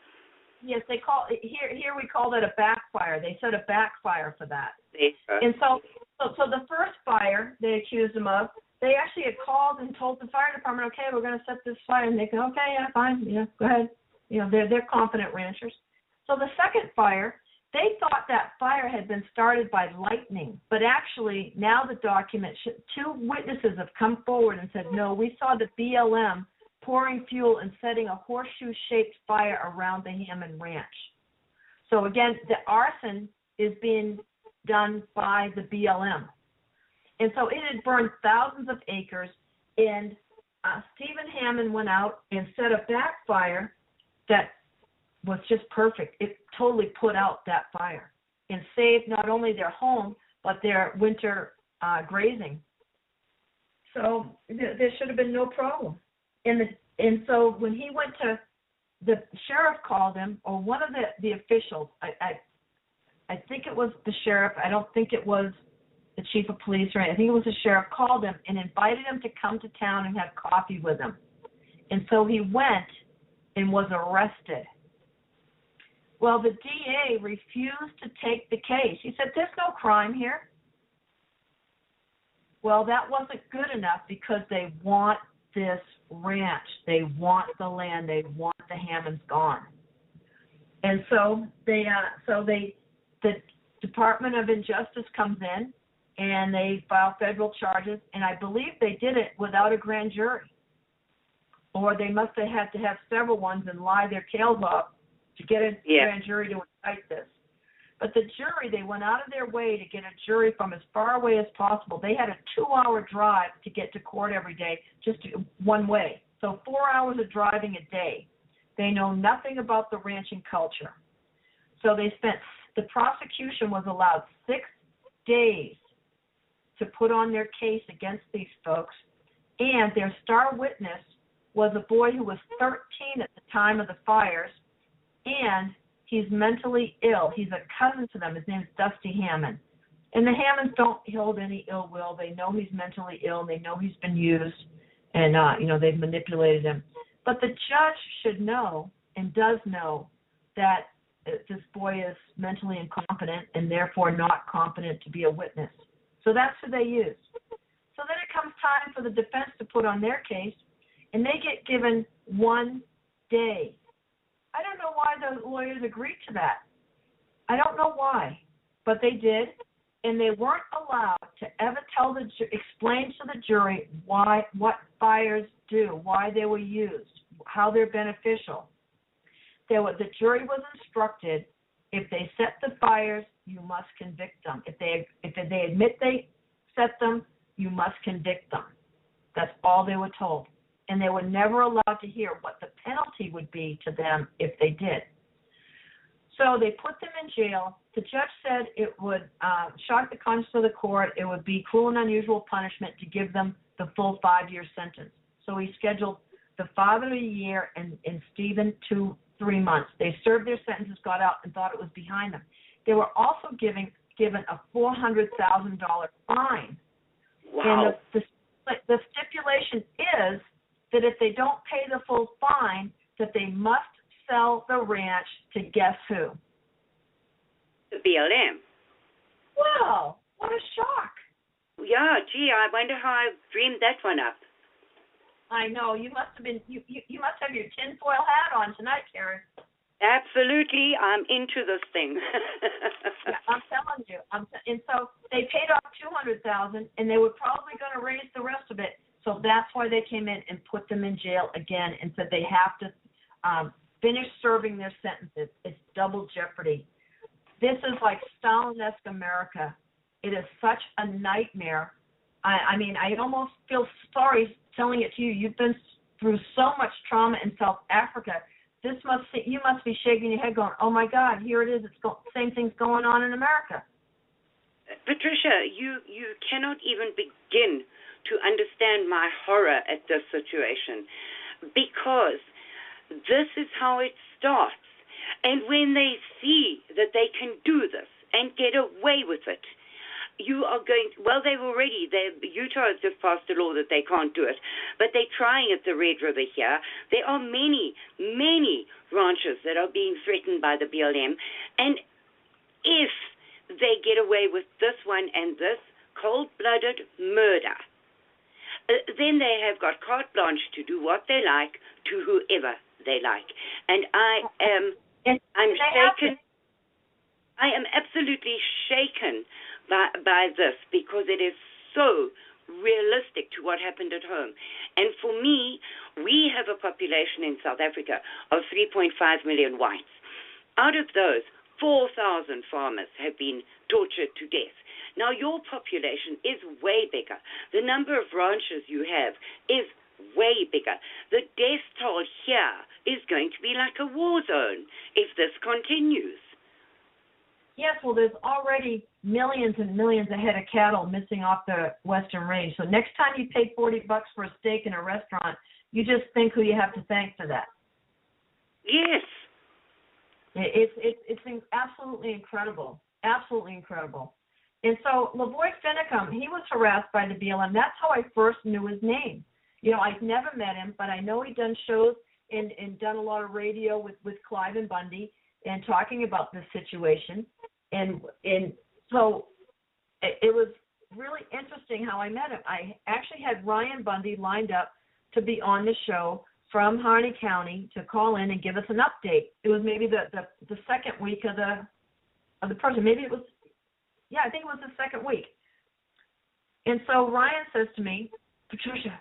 Yes, they call here we call that a backfire. They set a backfire for that. And so the first fire they accused them of, they actually had called and told the fire department, okay, we're going to set this fire, and they go, okay, yeah, fine, yeah, go ahead. You know, they're confident ranchers. So the second fire, they thought that fire had been started by lightning, but actually now the document, two witnesses have come forward and said, no, we saw the BLM pouring fuel and setting a horseshoe-shaped fire around the Hammond Ranch. So again, the arson is being done by the BLM. And so it had burned thousands of acres, and Stephen Hammond went out and set a backfire that was just perfect. It totally put out that fire and saved not only their home, but their winter grazing. So there should have been no problem. And so when he went to, the sheriff called him, or one of the officials, I think it was the sheriff, I don't think it was the chief of police or anything, I think it was the sheriff, called him and invited him to come to town and have coffee with him. And so he went and was arrested. Well, the DA refused to take the case. He said, there's no crime here. Well, that wasn't good enough because they want this ranch. They want the land. They want the Hammonds gone. And so the Department of Injustice comes in and they file federal charges, and I believe they did it without a grand jury. Or they must have had to have several ones and lie their tails off to get a grand jury to indict this. But the jury, they went out of their way to get a jury from as far away as possible. They had a 2-hour drive to get to court every day, just one way. So 4 hours of driving a day. They know nothing about the ranching culture. So the prosecution was allowed 6 days to put on their case against these folks. And their star witness was a boy who was 13 at the time of the fires, and he's mentally ill. He's a cousin to them. His name is Dusty Hammond. And the Hammonds don't hold any ill will. They know he's mentally ill, and they know he's been used, and they've manipulated him. But the judge should know, and does know, that this boy is mentally incompetent and therefore not competent to be a witness. So that's who they use. So then it comes time for the defense to put on their case, and they get given 1 day. I don't know why the lawyers agreed to that. I don't know why, but they did, and they weren't allowed to ever explain to the jury what fires do, why they were used, how they're beneficial. The jury was instructed, if they set the fires, you must convict them. If they admit they set them, you must convict them. That's all they were told. And they were never allowed to hear what the penalty would be to them if they did. So they put them in jail. The judge said it would shock the conscience of the court. It would be cruel and unusual punishment to give them the full 5-year sentence. So he scheduled the father a year and Stephen 3 months. They served their sentences, got out, and thought it was behind them. They were also given a $400,000 fine. Wow. And the stipulation is that if they don't pay the full fine, that they must sell the ranch to guess who? The BLM. Wow, what a shock. Yeah, gee, I wonder how I dreamed that one up. I know, you must have been, you must have your tinfoil hat on tonight, Karen. Absolutely, I'm into this thing. Yeah, I'm telling you. And so they paid off $200,000, and they were probably going to raise the rest of it. So that's why they came in and put them in jail again and said they have to finish serving their sentences. It's double jeopardy. This is like Stalin-esque America. It is such a nightmare. I mean, I almost feel sorry telling it to you. You've been through so much trauma in South Africa. You must be shaking your head going, oh, my God, here it is. Same thing's going on in America. Patricia, you cannot even begin to understand my horror at this situation, because this is how it starts. And when they see that they can do this and get away with it, you are going to, well, Utah has just passed a law that they can't do it, but they're trying at the Red River here. There are many, many ranches that are being threatened by the BLM, and if they get away with this one and this cold-blooded murder, then they have got carte blanche to do what they like to whoever they like. And I'm shaken. I am absolutely shaken by this, because it is so realistic to what happened at home. And for me, we have a population in South Africa of 3.5 million whites. Out of those, 4,000 farmers have been tortured to death. Now, your population is way bigger. The number of ranches you have is way bigger. The death toll here is going to be like a war zone if this continues. Yes, well, there's already millions and millions of head of cattle missing off the Western Range. So next time you pay $40 for a steak in a restaurant, you just think who you have to thank for that. Yes. It's absolutely incredible, absolutely incredible. And so LaVoy Finicum, he was harassed by the BLM. That's how I first knew his name. You know, I've never met him, but I know he'd done shows and done a lot of radio with Clive and Bundy and talking about this situation. And so it was really interesting how I met him. I actually had Ryan Bundy lined up to be on the show from Harney County to call in and give us an update. It was maybe the second week of the person. Maybe it was, yeah, I think it was the second week. And so Ryan says to me, Patricia,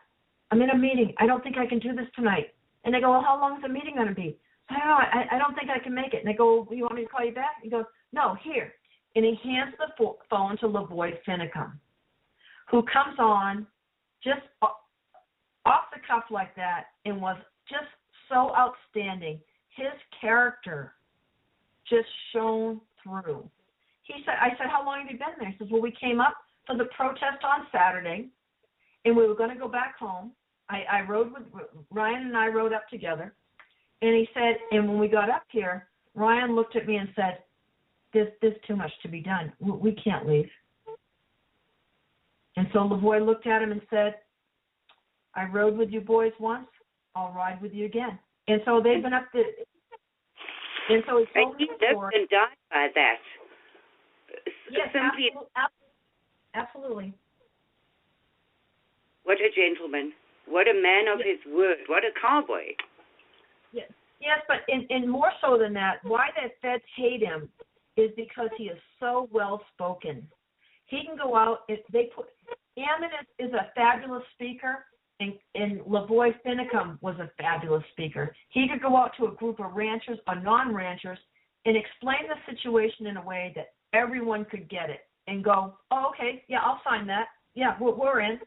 I'm in a meeting. I don't think I can do this tonight. And I go, well, how long is the meeting going to be? I don't know. I don't think I can make it. And I go, you want me to call you back? He goes, no, here. And he hands the phone to LaVoy Finicum, who comes on just off the cuff like that and was just so outstanding. His character just shone through. I said, how long have you been there? He says, well, we came up for the protest on Saturday, and we were going to go back home. I rode with Ryan, and I rode up together. And he said, and when we got up here, Ryan looked at me and said, there's too much to be done. We can't leave. And so LaVoy looked at him and said, I rode with you boys once, I'll ride with you again. And so they've been up to, and so he told me the story. He lived and died by that. Yes, Simply, absolutely. What a gentleman. What a man of his word. What a cowboy. Yes, but in more so than that, why the feds hate him is because he is so well spoken. He can go out. Ammon is a fabulous speaker, and LaVoy Finicum was a fabulous speaker. He could go out to a group of ranchers or non-ranchers and explain the situation in a way that everyone could get it and go, oh, okay, yeah, I'll sign that. Yeah, we're in.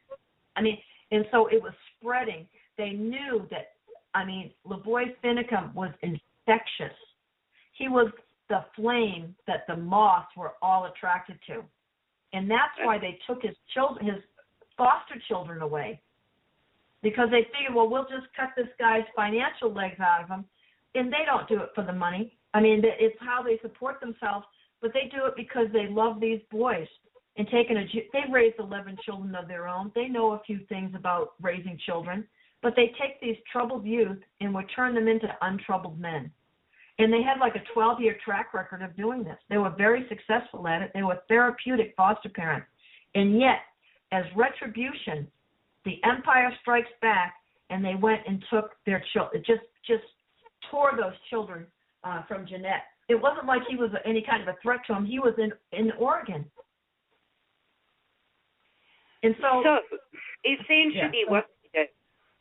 I mean, and so it was spreading. They knew that. I mean, LaVoy Finicum was infectious. He was the flame that the moths were all attracted to. And that's why they took his foster children away. Because they figured, well, we'll just cut this guy's financial legs out of him. And they don't do it for the money. I mean, it's how they support themselves. But they do it because they love these boys. And they've raised 11 children of their own. They know a few things about raising children. But they take these troubled youth and would turn them into untroubled men. And they had like a 12-year track record of doing this. They were very successful at it. They were therapeutic foster parents. And yet, as retribution, the empire strikes back, and they went and took their children, just tore those children from Jeanette. It wasn't like he was any kind of a threat to him. He was in Oregon. And so essentially what they did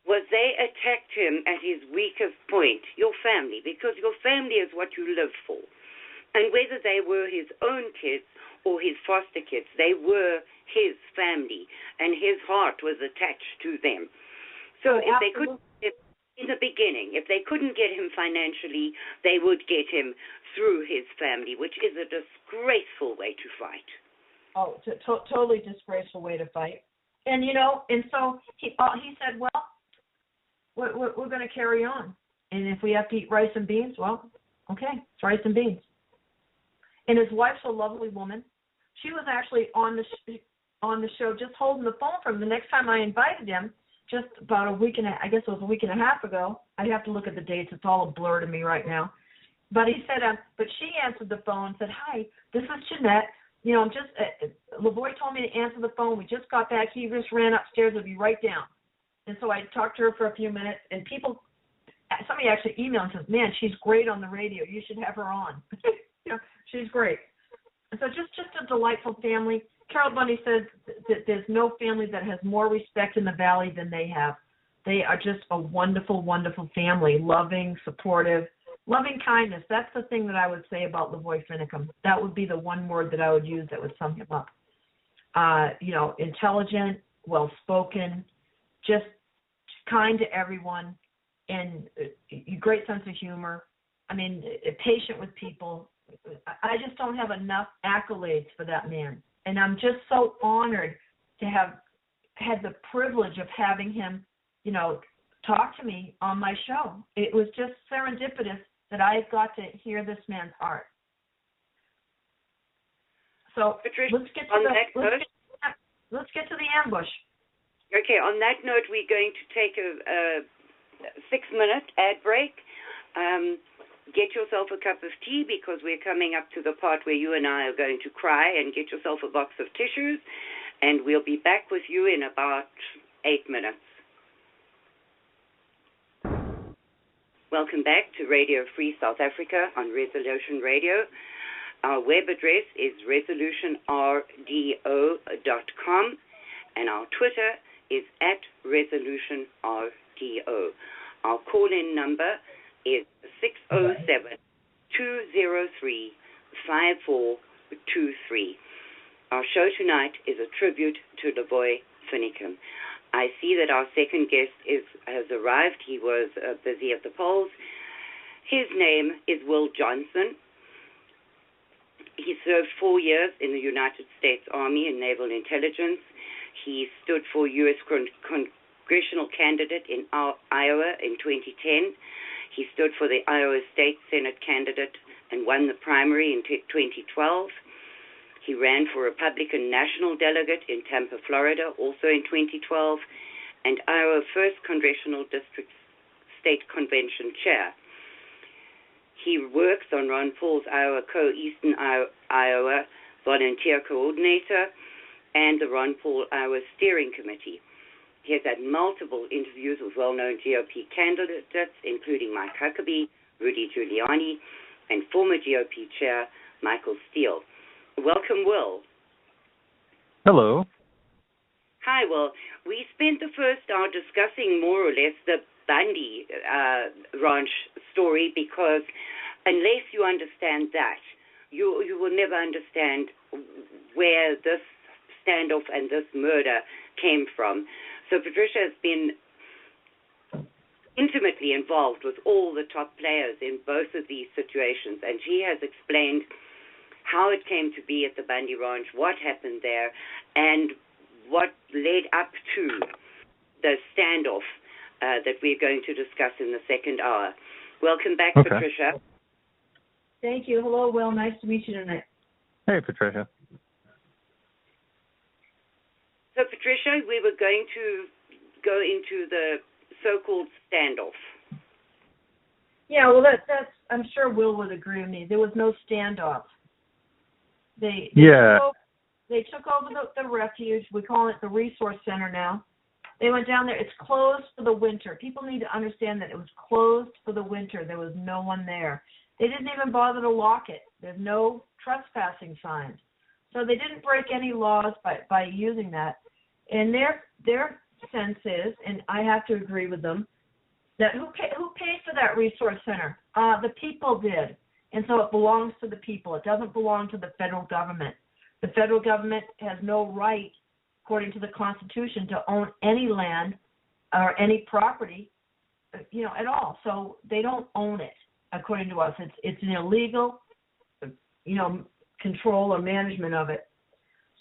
was they attacked him at his weakest point, your family, because your family is what you live for. And whether they were his own kids or his foster kids, they were his family, and his heart was attached to them. So if they couldn't, in the beginning, if they couldn't get him financially, they would get him through his family, which is a disgraceful way to fight. Oh, totally disgraceful way to fight. And, and so he said, well, we're going to carry on. And if we have to eat rice and beans, well, okay, it's rice and beans. And his wife's a lovely woman. She was actually on the show just holding the phone for him. The next time I invited him, just about a week and a half ago. I have to look at the dates. It's all a blur to me right now. But he said, but she answered the phone and said, hi, this is Jeanette. I'm just, LaVoy told me to answer the phone. We just got back. He just ran upstairs. He'll be right down. And so I talked to her for a few minutes, and somebody actually emailed and says, man, she's great on the radio. You should have her on. She's great. And so just a delightful family. Carol Bundy says that there's no family that has more respect in the Valley than they have. They are just a wonderful, wonderful family, loving, supportive, loving kindness. That's the thing that I would say about LaVoy Finicum. That would be the one word that I would use that would sum him up. Intelligent, well-spoken, just kind to everyone, and a great sense of humor. I mean, patient with people. I just don't have enough accolades for that man. And I'm just so honored to have had the privilege of having him, talk to me on my show. It was just serendipitous that I got to hear this man's heart. So Patricia, let's get to the ambush. Okay, on that note, we're going to take a 6-minute ad break. Get yourself a cup of tea because we're coming up to the part where you and I are going to cry, and get yourself a box of tissues, and we'll be back with you in about 8 minutes. Welcome back to Radio Free South Africa on Resolution Radio. Our web address is resolutionrdo.com, and our Twitter is @resolutionrdo. Our call-in number is 607-203-5423. Our show tonight is a tribute to LaVoy Finicum. I see that our second guest has arrived. He was busy at the polls. His name is Will Johnson. He served 4 years in the United States Army in Naval Intelligence. He stood for U.S. congressional candidate in Iowa in 2010. He stood for the Iowa State Senate candidate and won the primary in 2012. He ran for Republican National Delegate in Tampa, Florida, also in 2012, and Iowa 1st Congressional District State Convention Chair. He works on Ron Paul's Iowa Co-Eastern Iowa Volunteer Coordinator and the Ron Paul Iowa Steering Committee. He has had multiple interviews with well-known GOP candidates, including Mike Huckabee, Rudy Giuliani, and former GOP Chair Michael Steele. Welcome, Will. Hello. Hi, Will. We spent the first hour discussing more or less the Bundy Ranch story because unless you understand that, you will never understand where this standoff and this murder came from. So Patricia has been intimately involved with all the top players in both of these situations, and she has explained how it came to be at the Bundy Ranch, what happened there, and what led up to the standoff that we're going to discuss in the second hour. Welcome back, Okay. Patricia. Thank you. Hello, Will. Nice to meet you tonight. Hey, Patricia. So, Patricia, we were going to go into the so-called standoff. Yeah, well, that's. I'm sure Will would agree with me. There was no standoff. They took over the refuge. We call it the resource center now. They went down there. It's closed for the winter. People need to understand that it was closed for the winter. There was no one there. They didn't even bother to lock it. There's no trespassing signs. So they didn't break any laws by using that. And their sense is, and I have to agree with them, that who paid for that resource center? The people did. And so it belongs to the people. It doesn't belong to the federal government. The federal government has no right, according to the Constitution, to own any land or any property, at all. So they don't own it, according to us. It's an illegal, control or management of it.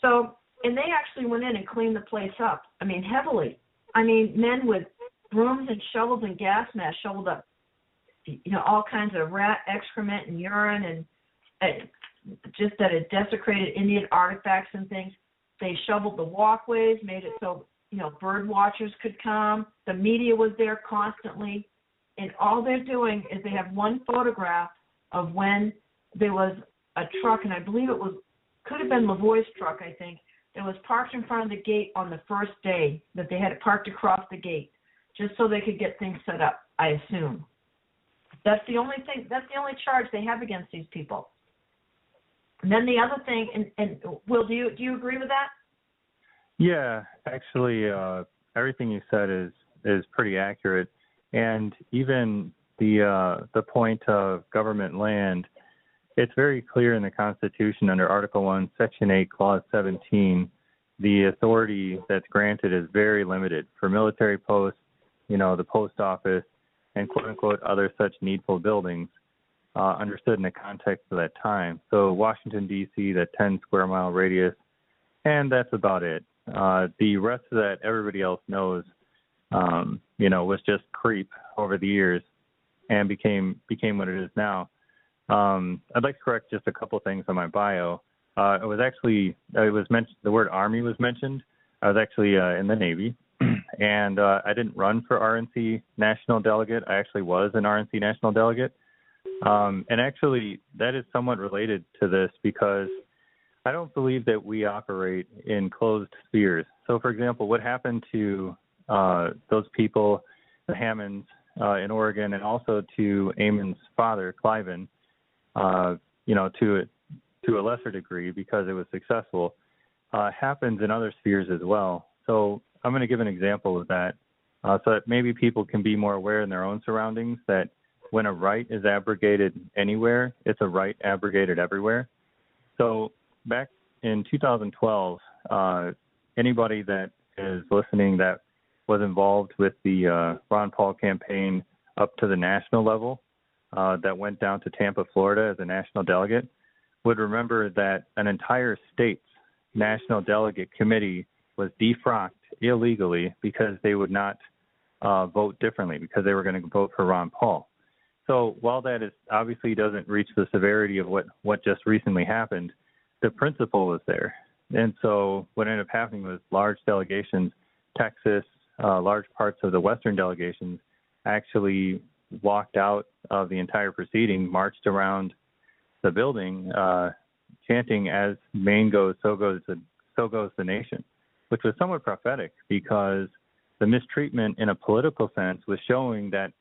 So, and they actually went in and cleaned the place up. I mean, heavily. I mean, men with brooms and shovels and gas masks shoveled up, all kinds of rat excrement and urine and just that it desecrated Indian artifacts and things. They shoveled the walkways, made it so, bird watchers could come. The media was there constantly. And all they're doing is they have one photograph of when there was a truck, and I believe could have been LaVoy's truck, I think, that was parked in front of the gate on the first day, that they had it parked across the gate, just so they could get things set up, I assume. That's the only charge they have against these people. And then the other thing, and Will, do you agree with that? Yeah, actually, everything you said is pretty accurate, and even the point of government land, it's very clear in the Constitution under Article 1, Section 8, Clause 17, the authority that's granted is very limited for military posts, the post office, and quote-unquote other such needful buildings, understood in the context of that time. So Washington, D.C., that 10-square-mile radius, and that's about it. The rest of that, everybody else knows, was just creep over the years and became what it is now. I'd like to correct just a couple things on my bio. It was mentioned, the word Army was mentioned. I was actually in the Navy, and I didn't run for RNC National Delegate. I actually was an RNC National Delegate. And actually, that is somewhat related to this because I don't believe that we operate in closed spheres. So, for example, what happened to those people, the Hammonds in Oregon, and also to Eamon's father, Cliven, to a lesser degree because it was successful, happens in other spheres as well. So I'm going to give an example of that so that maybe people can be more aware in their own surroundings that when a right is abrogated anywhere, it's a right abrogated everywhere. So back in 2012, anybody that is listening that was involved with the Ron Paul campaign up to the national level, that went down to Tampa, Florida as a national delegate, would remember that an entire state's national delegate committee was defrocked illegally because they would not vote differently, because they were going to vote for Ron Paul. So while that is obviously doesn't reach the severity of what just recently happened, the principle was there. And so what ended up happening was large delegations, Texas, large parts of the Western delegations actually walked out of the entire proceeding, marched around the building, chanting, "As Maine goes, so goes the nation," which was somewhat prophetic because the mistreatment in a political sense was showing that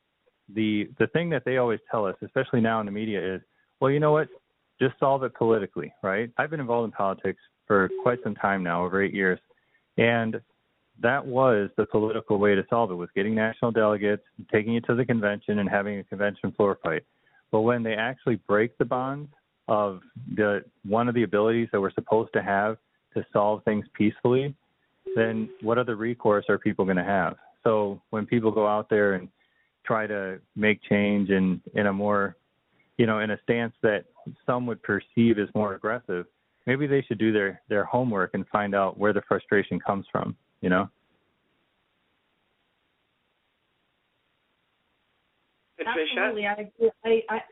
the thing that they always tell us, especially now in the media, is, well, you know what, just solve it politically, right? I've been involved in politics for quite some time now, over 8 years, and that was the political way to solve it, was getting national delegates, taking it to the convention, and having a convention floor fight. But when they actually break the bonds of one of the abilities that we're supposed to have to solve things peacefully, then what other recourse are people going to have? So when people go out there and try to make change in a more, in a stance that some would perceive as more aggressive, maybe they should do their homework and find out where the frustration comes from, Patricia? Absolutely,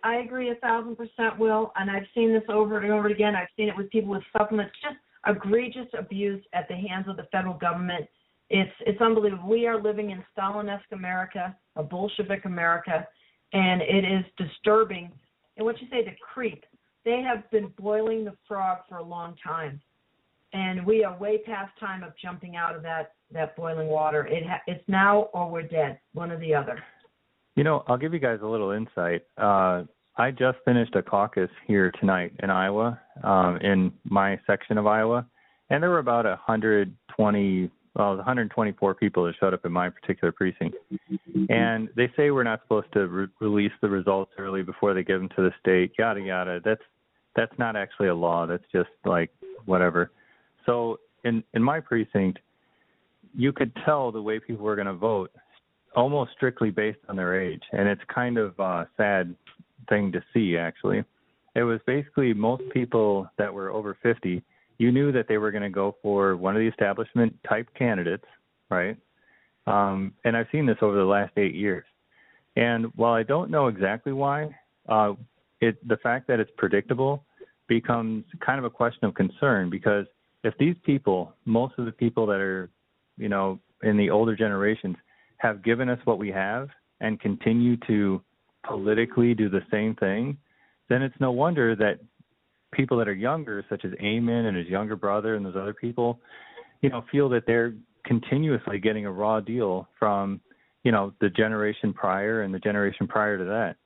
I agree 1,000%, Will, and I've seen this over and over again. I've seen it with people with supplements, just egregious abuse at the hands of the federal government. It's unbelievable. We are living in Stalin-esque America, a Bolshevik America, and it is disturbing. And what you say, the creep, they have been boiling the frog for a long time, and we are way past time of jumping out of that boiling water. It's now or we're dead, one or the other. I'll give you guys a little insight. I just finished a caucus here tonight in Iowa, in my section of Iowa, and there were about 124 people that showed up in my particular precinct. And they say we're not supposed to release the results early before they give them to the state, yada, yada. That's not actually a law. That's just like whatever. So in my precinct, you could tell the way people were going to vote almost strictly based on their age. And it's kind of a sad thing to see, actually. It was basically most people that were over 50, you knew that they were going to go for one of the establishment type candidates, right? And I've seen this over the last 8 years. And while I don't know exactly why, the fact that it's predictable becomes kind of a question of concern, because if these people, most of the people that are, in the older generations, have given us what we have and continue to politically do the same thing, then it's no wonder that people that are younger, such as Aiken and his younger brother and those other people, feel that they're continuously getting a raw deal from, the generation prior and the generation prior to that.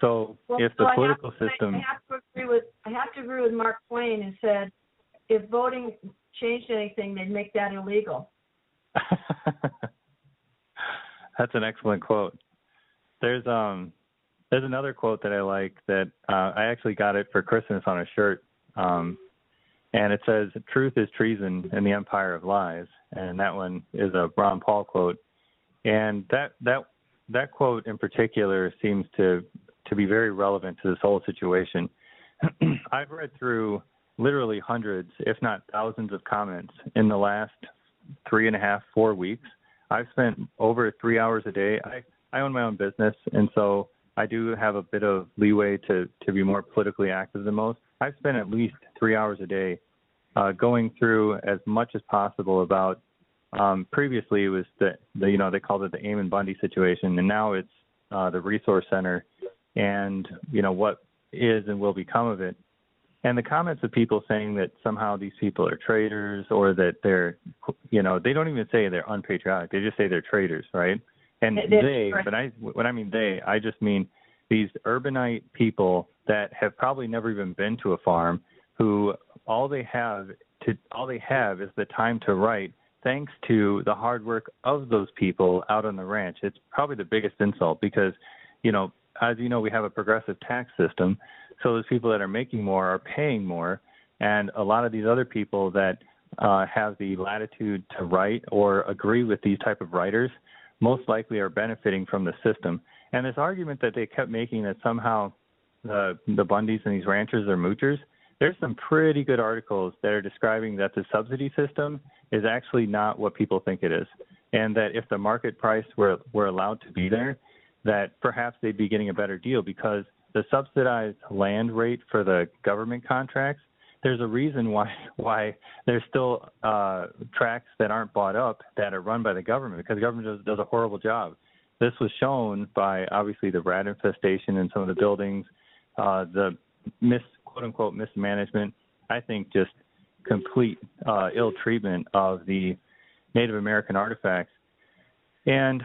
So if the political system... I have to agree with Mark Twain, who said, if voting changed anything, they'd make that illegal. That's an excellent quote. There's another quote that I like that I actually got it for Christmas on a shirt, and it says, "Truth is treason in the empire of lies," and that one is a Ron Paul quote. And that quote in particular seems to be very relevant to this whole situation. I've read through literally hundreds, if not thousands, of comments in the last 3.5, 4 weeks. I've spent over 3 hours a day. I own my own business, and so I do have a bit of leeway to be more politically active than most. I've spent at least 3 hours a day going through as much as possible about, previously it was they called it the Aiken Bundy situation, and now it's the Resource Center and, what is and will become of it. And the comments of people saying that somehow these people are traitors, or that they're, they don't even say they're unpatriotic. They just say they're traitors, right? And when I mean they, I just mean these urbanite people that have probably never even been to a farm, who all they have is the time to write, thanks to the hard work of those people out on the ranch. It's probably the biggest insult because, as you know, we have a progressive tax system. So those people that are making more are paying more, and a lot of these other people that have the latitude to write or agree with these type of writers most likely are benefiting from the system. And this argument that they kept making that somehow the Bundys and these ranchers are moochers, there's some pretty good articles that are describing that the subsidy system is actually not what people think it is, and that if the market price were allowed to be there, that perhaps they'd be getting a better deal, because the subsidized land rate for the government contracts, there's a reason why there's still tracks that aren't bought up that are run by the government, because the government does a horrible job. This was shown by, obviously, the rat infestation in some of the buildings, the quote-unquote mismanagement, I think just complete ill treatment of the Native American artifacts. And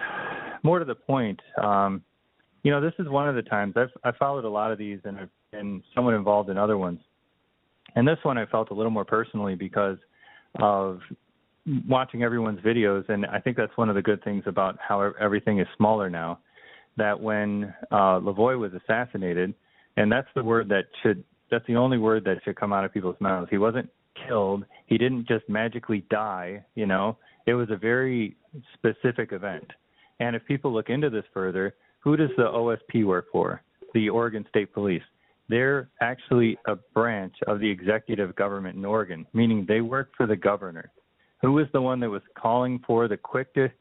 more to the point, this is one of the times I've followed a lot of these and I've been somewhat involved in other ones. And this one I felt a little more personally because of watching everyone's videos, and I think that's one of the good things about how everything is smaller now, that when LaVoy was assassinated, and that's the only word that should come out of people's mouths. He wasn't killed. He didn't just magically die, It was a very specific event. And if people look into this further, who does the OSP work for? The Oregon State Police. They're actually a branch of the executive government in Oregon, meaning they work for the governor. Who was the one that was calling for the quickest,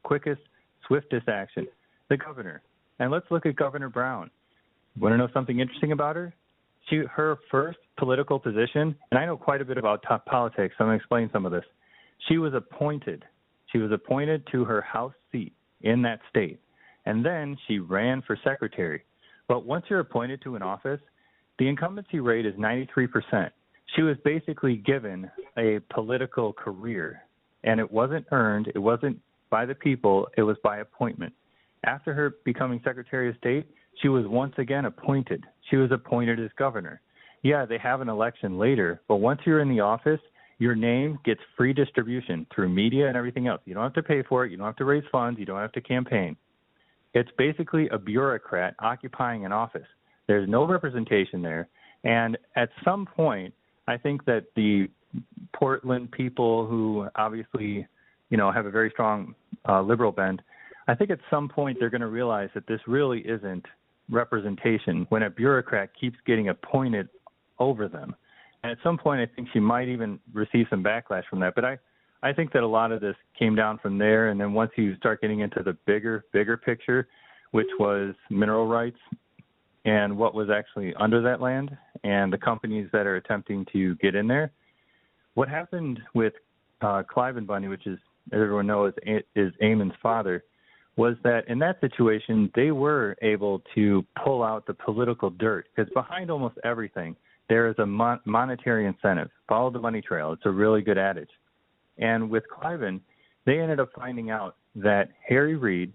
swiftest action? The governor. And let's look at Governor Brown. Want to know something interesting about her? Her first political position, and I know quite a bit about top politics, so I'm going to explain some of this. She was appointed to her House seat in that state, and then she ran for secretary. But once you're appointed to an office, the incumbency rate is 93%. She was basically given a political career, and it wasn't earned. It wasn't by the people. It was by appointment. After her becoming Secretary of State, she was once again appointed. She was appointed as governor. Yeah, they have an election later, but once you're in the office, your name gets free distribution through media and everything else. You don't have to pay for it. You don't have to raise funds. You don't have to campaign. It's basically a bureaucrat occupying an office. There's no representation there. And at some point, I think that the Portland people who obviously, have a very strong liberal bent, I think at some point they're going to realize that this really isn't representation when a bureaucrat keeps getting appointed over them. And at some point, I think she might even receive some backlash from that. But I think that a lot of this came down from there. And then once you start getting into the bigger picture, which was mineral rights and what was actually under that land and the companies that are attempting to get in there. What happened with Clive and Bundy, which is, as everyone knows, is Eamon's father, was that in that situation, they were able to pull out the political dirt, because behind almost everything, there is a monetary incentive. Follow the money trail. It's a really good adage. And with Cliven, they ended up finding out that Harry Reid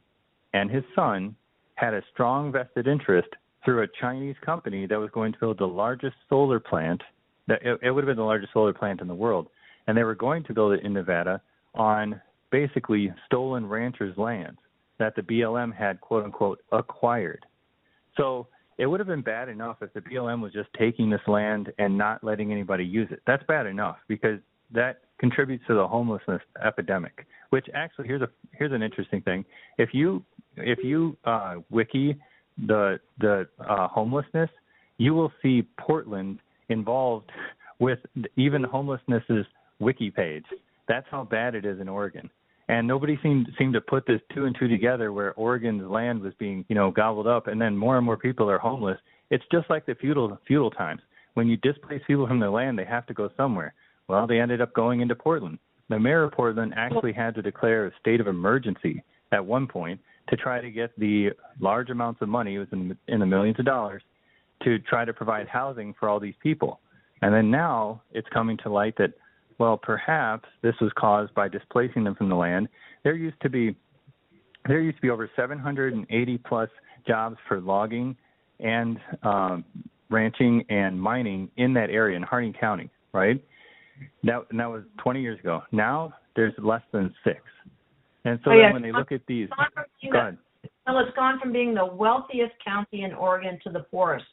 and his son had a strong vested interest through a Chinese company that was going to build the largest solar plant. It would have been the largest solar plant in the world. And they were going to build it in Nevada on basically stolen ranchers' lands that the BLM had, quote unquote, acquired. So it would have been bad enough if the BLM was just taking this land and not letting anybody use it. That's bad enough, because that contributes to the homelessness epidemic, which actually, here's an interesting thing. If you wiki the homelessness, you will see Portland involved with even homelessness's wiki page. That's how bad it is in Oregon. And nobody seemed to put this two and two together, where Oregon's land was being, gobbled up, and then more and more people are homeless. It's just like the feudal times. When you displace people from their land, they have to go somewhere. Well, they ended up going into Portland. The mayor of Portland actually had to declare a state of emergency at one point to try to get the large amounts of money, it was in the millions of dollars, to try to provide housing for all these people. And then now it's coming to light that, well, perhaps this was caused by displacing them from the land. There used to be over 780 plus jobs for logging and ranching and mining in that area in Harding County, right? That was 20 years ago. Now there's less than 6. And so then when they look at these, go ahead. So it's gone from being the wealthiest county in Oregon to the poorest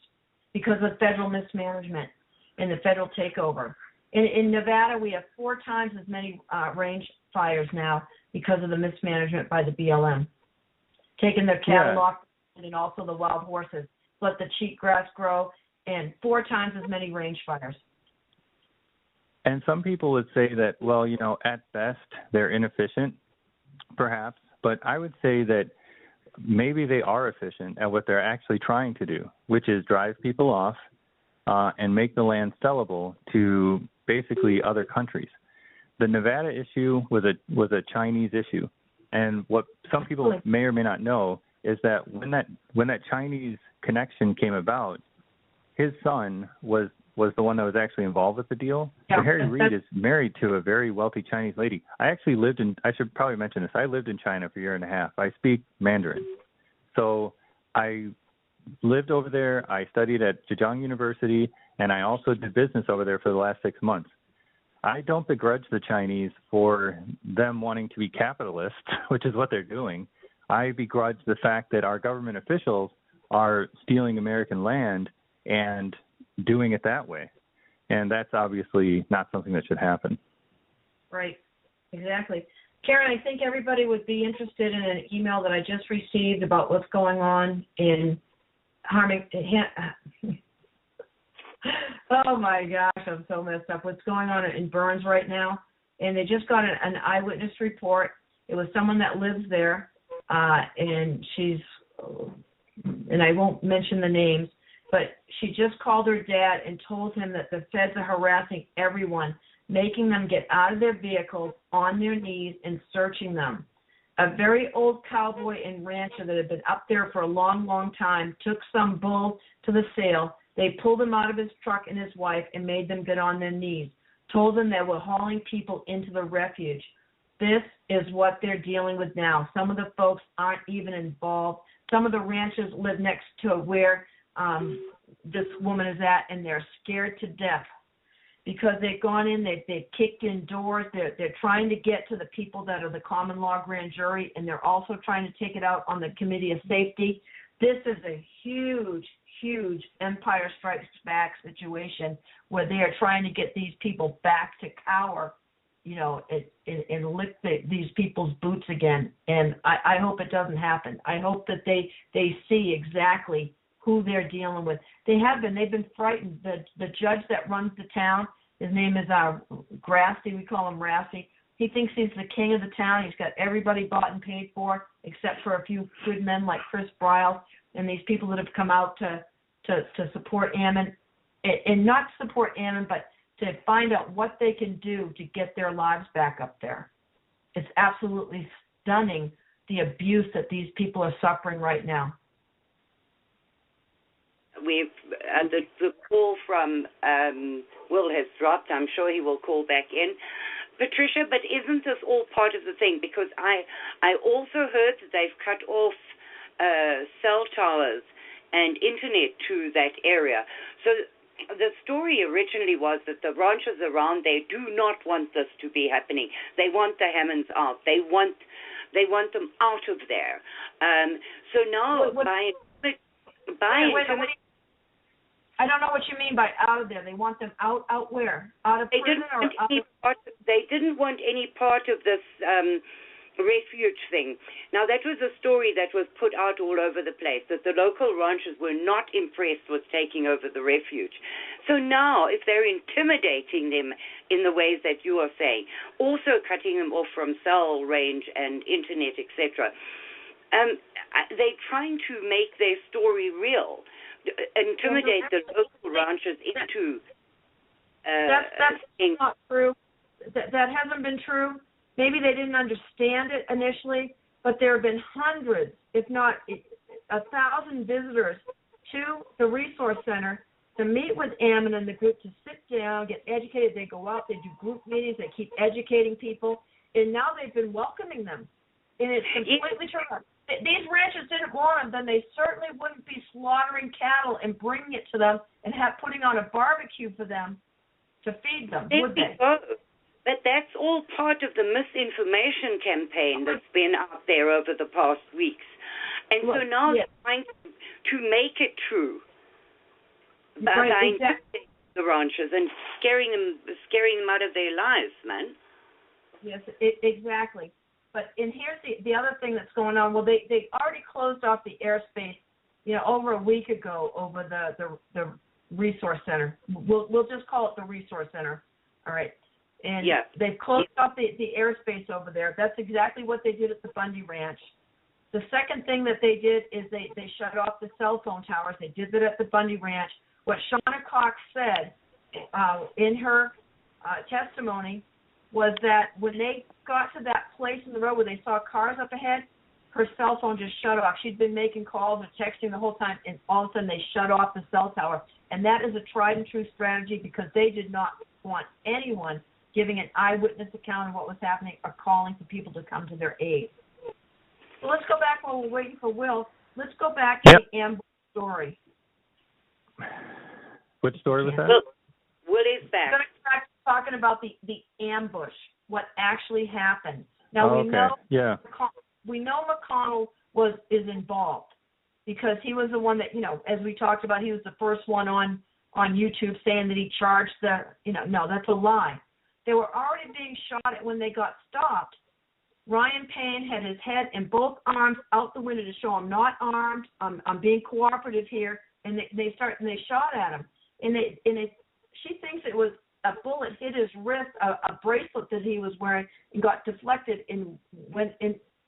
because of federal mismanagement and the federal takeover. In Nevada, we have 4 times as many range fires now because of the mismanagement by the BLM, taking their cattle off and also the wild horses, let the cheap grass grow, and 4 times as many range fires. And some people would say that, well, at best, they're inefficient, perhaps, but I would say that maybe they are efficient at what they're actually trying to do, which is drive people off and make the land sellable to basically other countries. The Nevada issue was a Chinese issue, and what some people may or may not know is that when that Chinese connection came about, his son was the one that was actually involved with the deal. Yeah, so Harry Reid is married to a very wealthy Chinese lady. I should probably mention this, I lived in China for a year and a half. I speak Mandarin. So I lived over there, I studied at Zhejiang University, and I also did business over there for the last 6 months. I don't begrudge the Chinese for them wanting to be capitalists, which is what they're doing. I begrudge the fact that our government officials are stealing American land and doing it that way. And that's obviously not something that should happen. Right, exactly. Karen, I think everybody would be interested in an email that I just received about what's going on in oh my gosh, I'm so messed up. What's going on in Burns right now? And they just got an eyewitness report. It was someone that lives there, and I won't mention the names, but she just called her dad and told him that the feds are harassing everyone, making them get out of their vehicles on their knees and searching them. A very old cowboy and rancher that had been up there for a long, long time took some bull to the sale. They pulled him out of his truck and his wife and made them get on their knees, told them they were hauling people into the refuge. This is what they're dealing with now. Some of the folks aren't even involved. Some of the ranchers live next to where this woman is at, and they're scared to death because they've gone in, they've kicked in doors. They're trying to get to the people that are the common law grand jury, and they're also trying to take it out on the Committee of Safety. This is a huge Empire Strikes Back situation where they are trying to get these people back to cower, and lick these people's boots again. And I hope it doesn't happen. I hope that they see exactly who they're dealing with. They've been frightened. The judge that runs the town, his name is Grassi, we call him Rassi. He thinks he's the king of the town. He's got everybody bought and paid for, except for a few good men like Chris Bryles and these people that have come out to support Ammon, and not support Ammon, but to find out what they can do to get their lives back up there. It's absolutely stunning, the abuse that these people are suffering right now. The call from Will has dropped. I'm sure he will call back in. Patricia, but isn't this all part of the thing? Because I also heard that they've cut off cell towers and internet to that area. So the story originally was that the ranchers around there do not want this to be happening. They want the Hammonds out. They want them out of there. So now I don't know what you mean by out of there. They want them out where? Out of prison or out of... They didn't want any part of this refuge thing. Now, that was a story that was put out all over the place, that the local ranchers were not impressed with taking over the refuge. So now, if they're intimidating them in the ways that you are saying, also cutting them off from cell range and internet, etc., they're trying to make their story real, intimidate the local ranchers into... That's not true. That hasn't been true. Maybe they didn't understand it initially, but there have been hundreds, if not 1,000 visitors to the resource center to meet with Ammon and the group, to sit down, get educated. They go out, they do group meetings, they keep educating people, and now they've been welcoming them. And it's completely true. If these ranchers didn't want them, then they certainly wouldn't be slaughtering cattle and bringing it to them and putting on a barbecue for them to feed them, would they? But that's all part of the misinformation campaign that's been out there over the past weeks. And so now they're trying to make it true by intimidating the ranchers and scaring them out of their lives, man. Yes, exactly. But and here's the other thing that's going on. Well, they already closed off the airspace, over a week ago over the resource center. We'll just call it the resource center. All right. And they've closed off the airspace over there. That's exactly what they did at the Bundy Ranch. The second thing that they did is they shut off the cell phone towers. They did that at the Bundy Ranch. What Shauna Cox said in her testimony was that when they got to that place in the road where they saw cars up ahead, her cell phone just shut off. She'd been making calls or texting the whole time, and all of a sudden they shut off the cell tower. And that is a tried and true strategy because they did not want anyone giving an eyewitness account of what was happening or calling for people to come to their aid. So let's go back while we're waiting for Will. Let's go back to the ambush story. Which story was that? Will is back. We're going to start talking about the ambush, what actually happened. Now we know McConnell is involved because he was the one that, as we talked about, he was the first one on YouTube saying that he charged no, that's a lie. They were already being shot at when they got stopped. Ryan Payne had his head and both arms out the window to show I'm not armed. I'm being cooperative here, and they shot at him. And she thinks it was a bullet hit his wrist, a bracelet that he was wearing, and got deflected went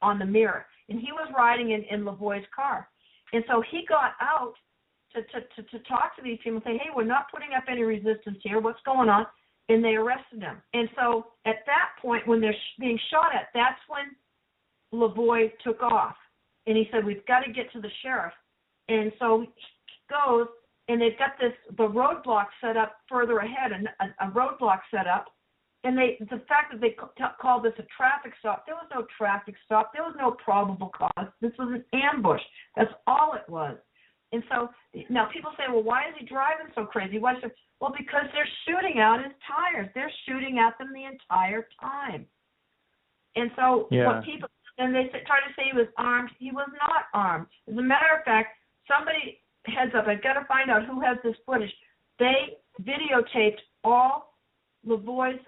on the mirror. And he was riding in LaVoy's car, and so he got out to talk to these people and say, hey, we're not putting up any resistance here. What's going on? And they arrested him. And so at that point, when they're being shot at, that's when LaVoy took off. And he said, we've got to get to the sheriff. And so he goes, and they've got the roadblock set up further ahead, a roadblock set up. And the fact that they called this a traffic stop, there was no traffic stop. There was no probable cause. This was an ambush. That's all it was. And so now people say, well, why is he driving so crazy? Well, because they're shooting out his tires. They're shooting at them the entire time. And so and they try to say he was armed. He was not armed. As a matter of fact, somebody, heads up, I've got to find out who has this footage. They videotaped all LaVoy's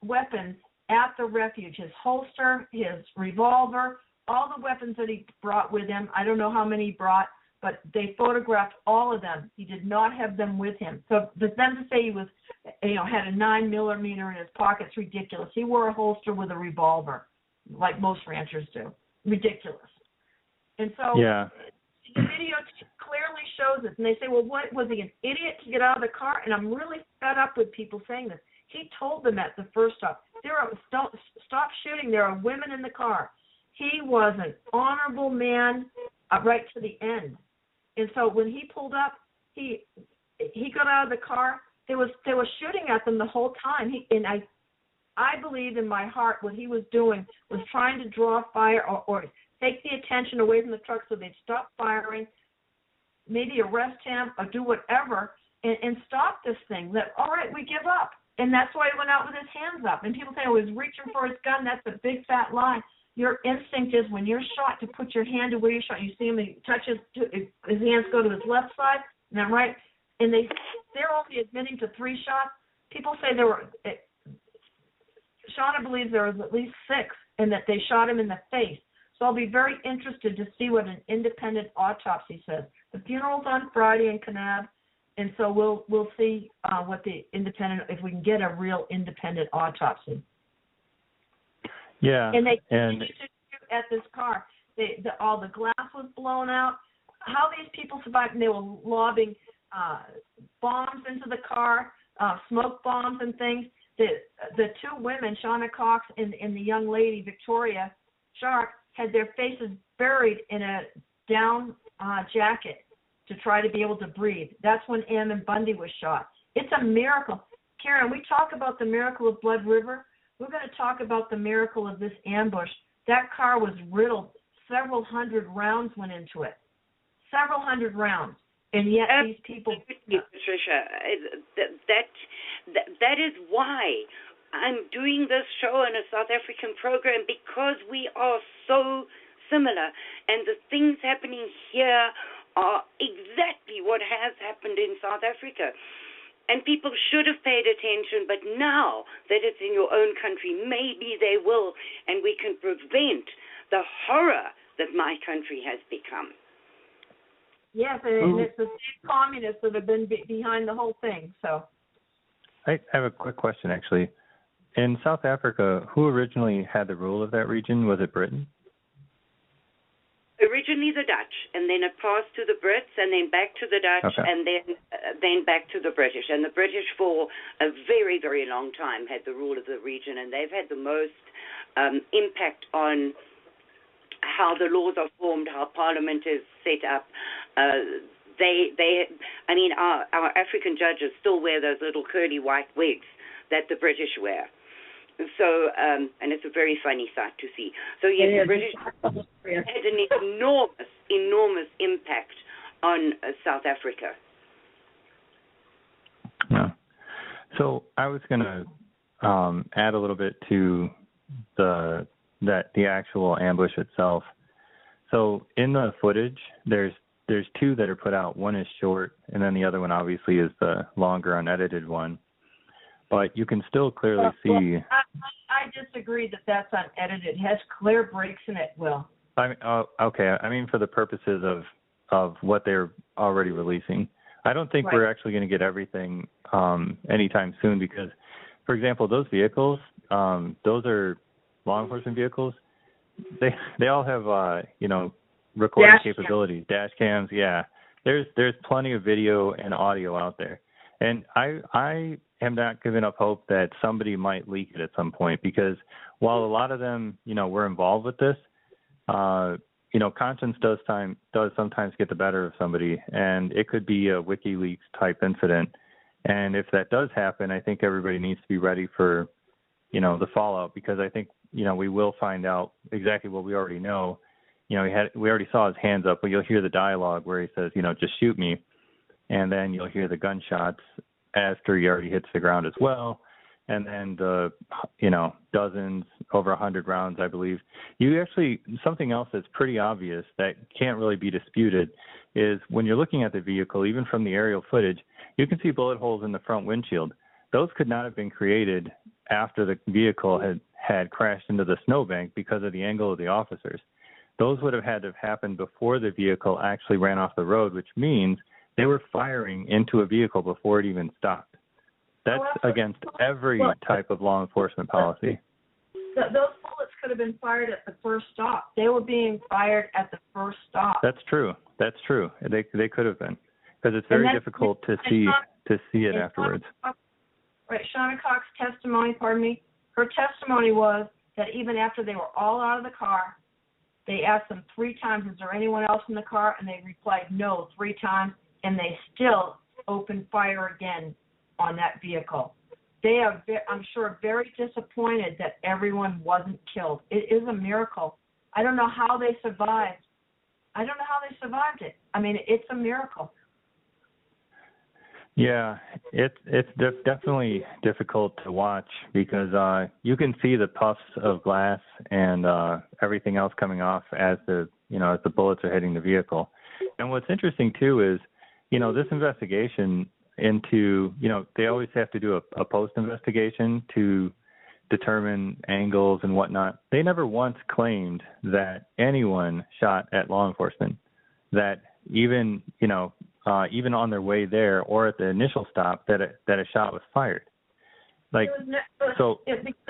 weapons at the refuge, his holster, his revolver, all the weapons that he brought with him. I don't know how many he brought, but they photographed all of them. He did not have them with him. So for them to say he was, had a 9mm in his pocket's ridiculous. He wore a holster with a revolver, like most ranchers do. Ridiculous. And so the video clearly shows it. And they say, well, what was he, an idiot to get out of the car? And I'm really fed up with people saying this. He told them at the first stop, stop shooting. There are women in the car. He was an honorable man right to the end. And so when he pulled up, he got out of the car. They were shooting at them the whole time. I believe in my heart what he was doing was trying to draw fire or take the attention away from the truck so they'd stop firing, maybe arrest him or do whatever and stop this thing. That, all right, we give up. And that's why he went out with his hands up. And people say, oh, he's reaching for his gun. That's a big fat lie. Your instinct is when you're shot to put your hand to where you're shot. You see him, he touches, his hands go to his left side and then right. And they're only admitting to 3 shots. People say Shauna believes there was at least 6 and that they shot him in the face. So I'll be very interested to see what an independent autopsy says. The funeral's on Friday in Kanab, and so we'll see what the independent, if we can get a real independent autopsy. Yeah. And they continued to shoot at this car. All the glass was blown out. How these people survived, and they were lobbing bombs into the car, smoke bombs and things. The 2 women, Shauna Cox and the young lady, Victoria Sharp, had their faces buried in a down jacket to try to be able to breathe. That's when Ammon Bundy was shot. It's a miracle. Karen, we talk about the miracle of Blood River. We're going to talk about the miracle of this ambush. That car was riddled. Several hundred rounds went into it. Several hundred rounds. And yet these people... Patricia, that is why I'm doing this show on a South African program, because we are so similar. And the things happening here are exactly what has happened in South Africa. And people should have paid attention, but now that it's in your own country, maybe they will, and we can prevent the horror that my country has become. Yes, and it's the same communists that have been behind the whole thing. So, I have a quick question, actually. In South Africa, who originally had the rule of that region? Was it Britain? Originally originally the Dutch, and then it passed to the Brits, and then back to the Dutch, and then back to the British. And the British, for a very, very long time, had the rule of the region, and they've had the most impact on how the laws are formed, how Parliament is set up. Our African judges still wear those little curly white wigs that the British wear. So, and it's a very funny sight to see. So, yes, the British had an enormous impact on South Africa. Yeah. So I was going to add a little bit to the actual ambush itself. So in the footage, there's two that are put out. One is short, and then the other one obviously is the longer, unedited one. But you can still clearly see. I disagree that that's unedited. It has clear breaks in it, Will. Okay. I mean, for the purposes of what they're already releasing. I don't think we're actually going to get everything anytime soon because, for example, those vehicles, those are law enforcement vehicles. They all have, recording capabilities, dash cams. Yeah. There's plenty of video and audio out there. And I am not giving up hope that somebody might leak it at some point because while a lot of them, were involved with this, conscience does sometimes get the better of somebody, and it could be a WikiLeaks type incident. And if that does happen, I think everybody needs to be ready for, the fallout because I think, we will find out exactly what we already know. We already saw his hands up, but you'll hear the dialogue where he says, just shoot me. And then you'll hear the gunshots after he already hits the ground as well. And then the, dozens, over 100 rounds, I believe. Something else that's pretty obvious that can't really be disputed is when you're looking at the vehicle, even from the aerial footage, you can see bullet holes in the front windshield. Those could not have been created after the vehicle had crashed into the snowbank because of the angle of the officers. Those would have had to have happened before the vehicle actually ran off the road, which means they were firing into a vehicle before it even stopped. That's against every type of law enforcement policy. Those bullets could have been fired at the first stop. They were being fired at the first stop. That's true. They could have been because it's very difficult to see it afterwards. Shauna Cox's testimony, her testimony was that even after they were all out of the car, they asked them 3 times, is there anyone else in the car? And they replied no 3 times, and they still opened fire again on that vehicle. They are, I'm sure, very disappointed that everyone wasn't killed. It is a miracle. I don't know how they survived. it. I mean, it's a miracle. Yeah, it's definitely difficult to watch because you can see the puffs of glass and everything else coming off as the bullets are hitting the vehicle. And what's interesting too is, this investigation into, they always have to do a post investigation to determine angles and whatnot. They never once claimed that anyone shot at law enforcement, that even on their way there or at the initial stop that a shot was fired. Because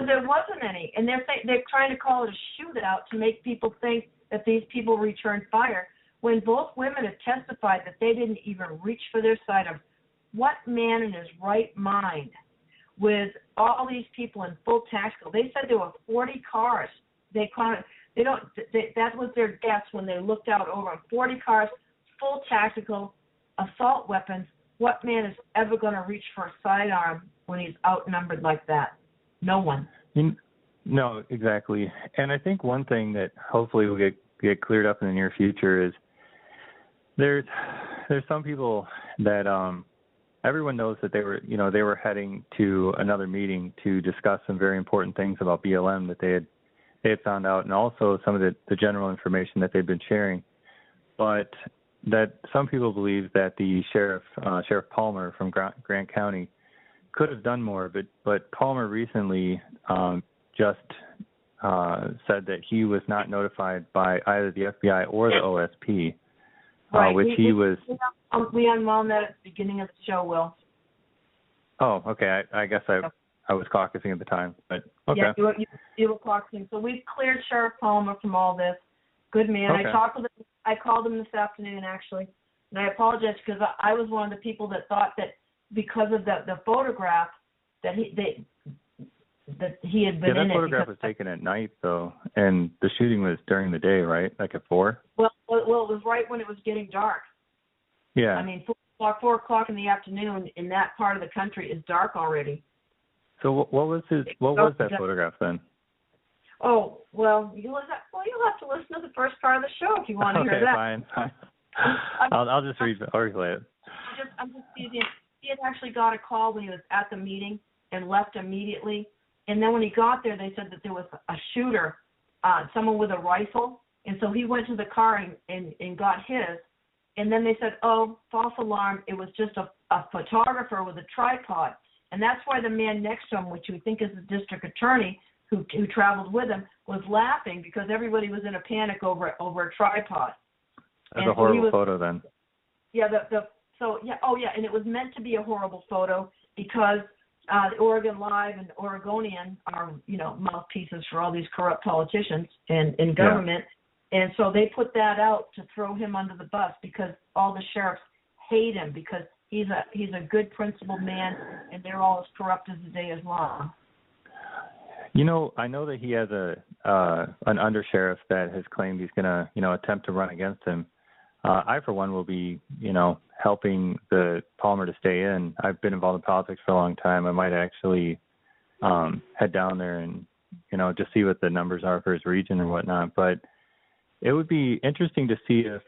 there wasn't any, and they're trying to call it a shootout to make people think that these people returned fire, when both women have testified that they didn't even reach for their sidearms. What man in his right mind, with all these people in full tactical? They said there were 40 cars. That was their guess when they looked out over 40 cars, full tactical, assault weapons. What man is ever going to reach for a sidearm when he's outnumbered like that? No one. No, exactly. And I think one thing that hopefully will get cleared up in the near future is there's some people that everyone knows that they were heading to another meeting to discuss some very important things about BLM that they had found out, and also some of the general information that they've been sharing. But that some people believe that the Sheriff Palmer from Grant County could have done more, but Palmer recently just said that he was not notified by either the FBI or the OSP, right. Which he was. We unwound that at the beginning of the show, Will. Oh, okay. I guess I was caucusing at the time, but okay. Yeah, you were caucusing. So we've cleared Sheriff Palmer from all this. Good man. Okay. I I called him this afternoon, actually, and I apologize because I was one of the people that thought that because of the photograph that he had been in it. Yeah, that photograph was taken at night, though, and the shooting was during the day, right? Like at 4? Well, it was right when it was getting dark. Yeah. I mean, 4 o'clock in the afternoon in that part of the country is dark already. So what was that photograph then? Oh, well, you'll have to listen to the first part of the show if you want to hear that. Okay, fine. I'll just replay it. I'm just teasing. He had actually got a call when he was at the meeting and left immediately. And then when he got there, they said that there was a shooter, someone with a rifle. And so he went to the car and got his. And then they said, oh, false alarm. It was just a photographer with a tripod. And that's why the man next to him, which we think is the district attorney who traveled with him, was laughing because everybody was in a panic over a tripod. That's a horrible photo then. Yeah, and it was meant to be a horrible photo because the Oregon Live and Oregonian are, mouthpieces for all these corrupt politicians and in government. Yeah. And so they put that out to throw him under the bus because all the sheriffs hate him because he's a good principled man and they're all as corrupt as the day is long. I know that he has an undersheriff that has claimed he's going to, attempt to run against him. I, for one, will be, helping the Palmer to stay in. I've been involved in politics for a long time. I might actually head down there and, just see what the numbers are for his region and whatnot. But it would be interesting to see if,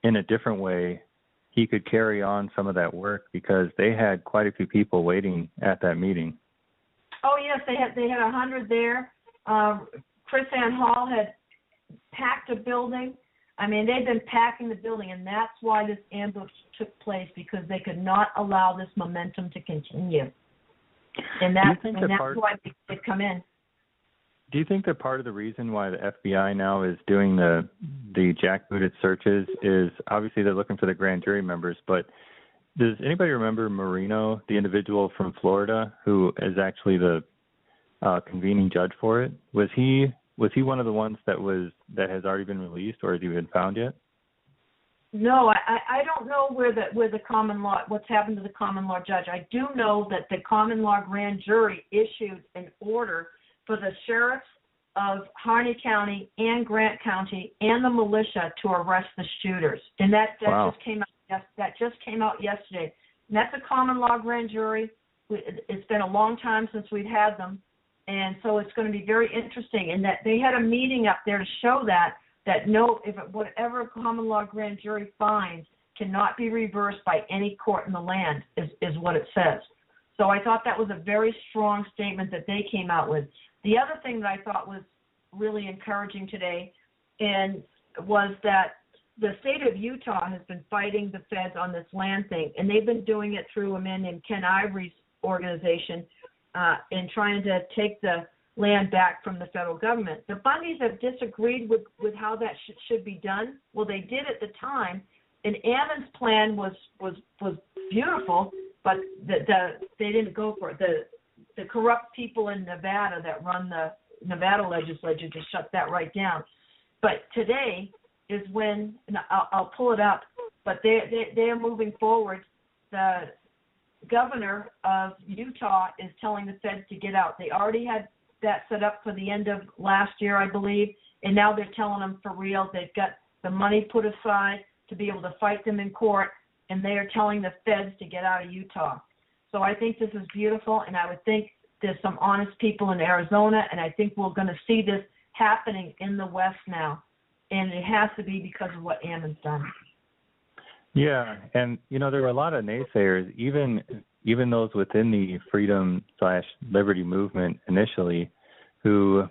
in a different way, he could carry on some of that work because they had quite a few people waiting at that meeting. Oh yes, they had 100 there. Chris Ann Hall had packed a building. I mean, they've been packing the building, and that's why this ambush took place because they could not allow this momentum to continue. And that's why they've come in. Do you think that part of the reason why the FBI now is doing the jackbooted searches is obviously they're looking for the grand jury members, but does anybody remember Marino, the individual from Florida who is actually the convening judge for it? Was he one of the ones that has already been released, or has he been found yet? No, I don't know where the common law, what's happened to the common law judge. I do know that the common law grand jury issued an order for the sheriffs of Harney County and Grant County and the militia to arrest the shooters, and that wow. just came out. That just came out yesterday. And that's a common law grand jury. It's been a long time since we've had them, and so it's going to be very interesting. And that they had a meeting up there to show that whatever common law grand jury finds cannot be reversed by any court in the land is what it says. So I thought that was a very strong statement that they came out with. The other thing that I thought was really encouraging today was that the state of Utah has been fighting the feds on this land thing, and they've been doing it through a man named Ken Ivory's organization in trying to take the land back from the federal government. The Bundys have disagreed with how that should be done. Well, they did at the time, and Ammon's plan was beautiful, but they didn't go for it. The corrupt people in Nevada that run the Nevada legislature just shut that right down. But today is when, and I'll pull it up, but they're moving forward. The governor of Utah is telling the feds to get out. They already had that set up for the end of last year, I believe, and now they're telling them for real. They've got the money put aside to be able to fight them in court, and they are telling the feds to get out of Utah. So I think this is beautiful, and I would think there's some honest people in Arizona, and I think we're going to see this happening in the West now. And it has to be because of what Ammon's done. Yeah, and there were a lot of naysayers, even those within the freedom/liberty movement initially, who,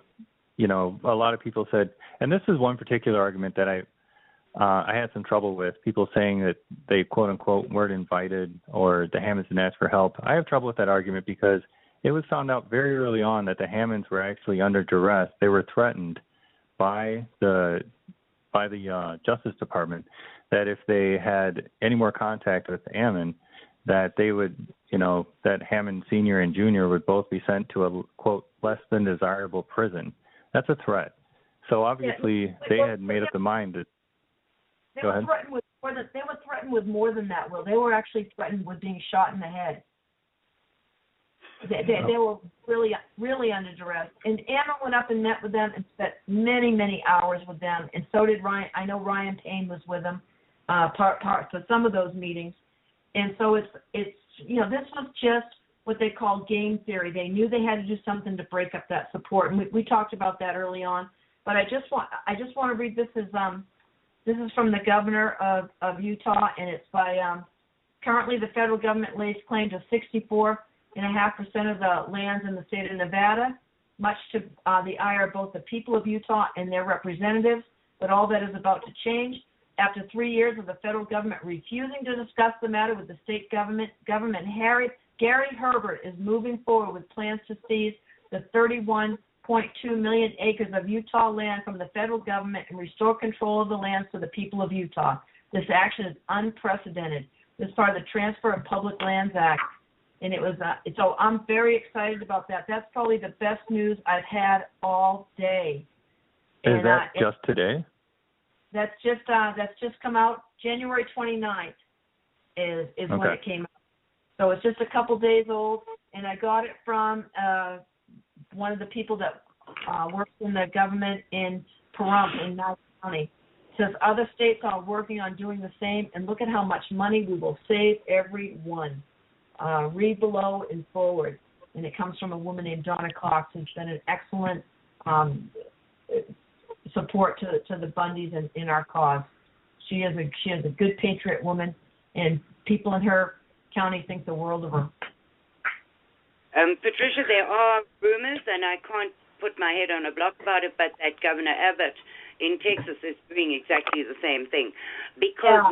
a lot of people said, and this is one particular argument that I had some trouble with, people saying that they quote unquote weren't invited or the Hammonds didn't ask for help. I have trouble with that argument because it was found out very early on that the Hammonds were actually under duress. They were threatened by the Justice Department that if they had any more contact with Ammon, that they would, that Hammond Sr. and Jr. would both be sent to a, quote, less than desirable prison. That's a threat. So obviously they had made up the mind that. Go ahead. They were threatened with more than that, Will. They were actually threatened with being shot in the head. They were really, really under duress. And Anna went up and met with them and spent many, many hours with them. And so did Ryan. I know Ryan Payne was with them for some of those meetings. And so it's this was just what they call game theory. They knew they had to do something to break up that support. And we talked about that early on. But I just want to read this is from the governor of Utah, and it's by currently the federal government lays claim to 64.5% of the lands in the state of Nevada, much to the ire of both the people of Utah and their representatives, but all that is about to change. After 3 years of the federal government refusing to discuss the matter with the state government, Gary Herbert is moving forward with plans to seize the 31.2 million acres of Utah land from the federal government and restore control of the lands to the people of Utah. This action is unprecedented. This is part of the Transfer of Public Lands Act. And so I'm very excited about that. That's probably the best news I've had all day. Is that just today? That's just come out. January 29th is okay. when it came out. So it's just a couple days old, and I got it from one of the people that works in the government in Pahrump in Nye County. It says other states are working on doing the same, and look at how much money we will save everyone. Read below and forward. And it comes from a woman named Donna Cox, who's been an excellent support to the Bundys in our cause. She is a good patriot woman, and people in her county think the world of her. Patricia, there are rumors, and I can't put my head on a block about it, but that Governor Abbott in Texas is doing exactly the same thing. Because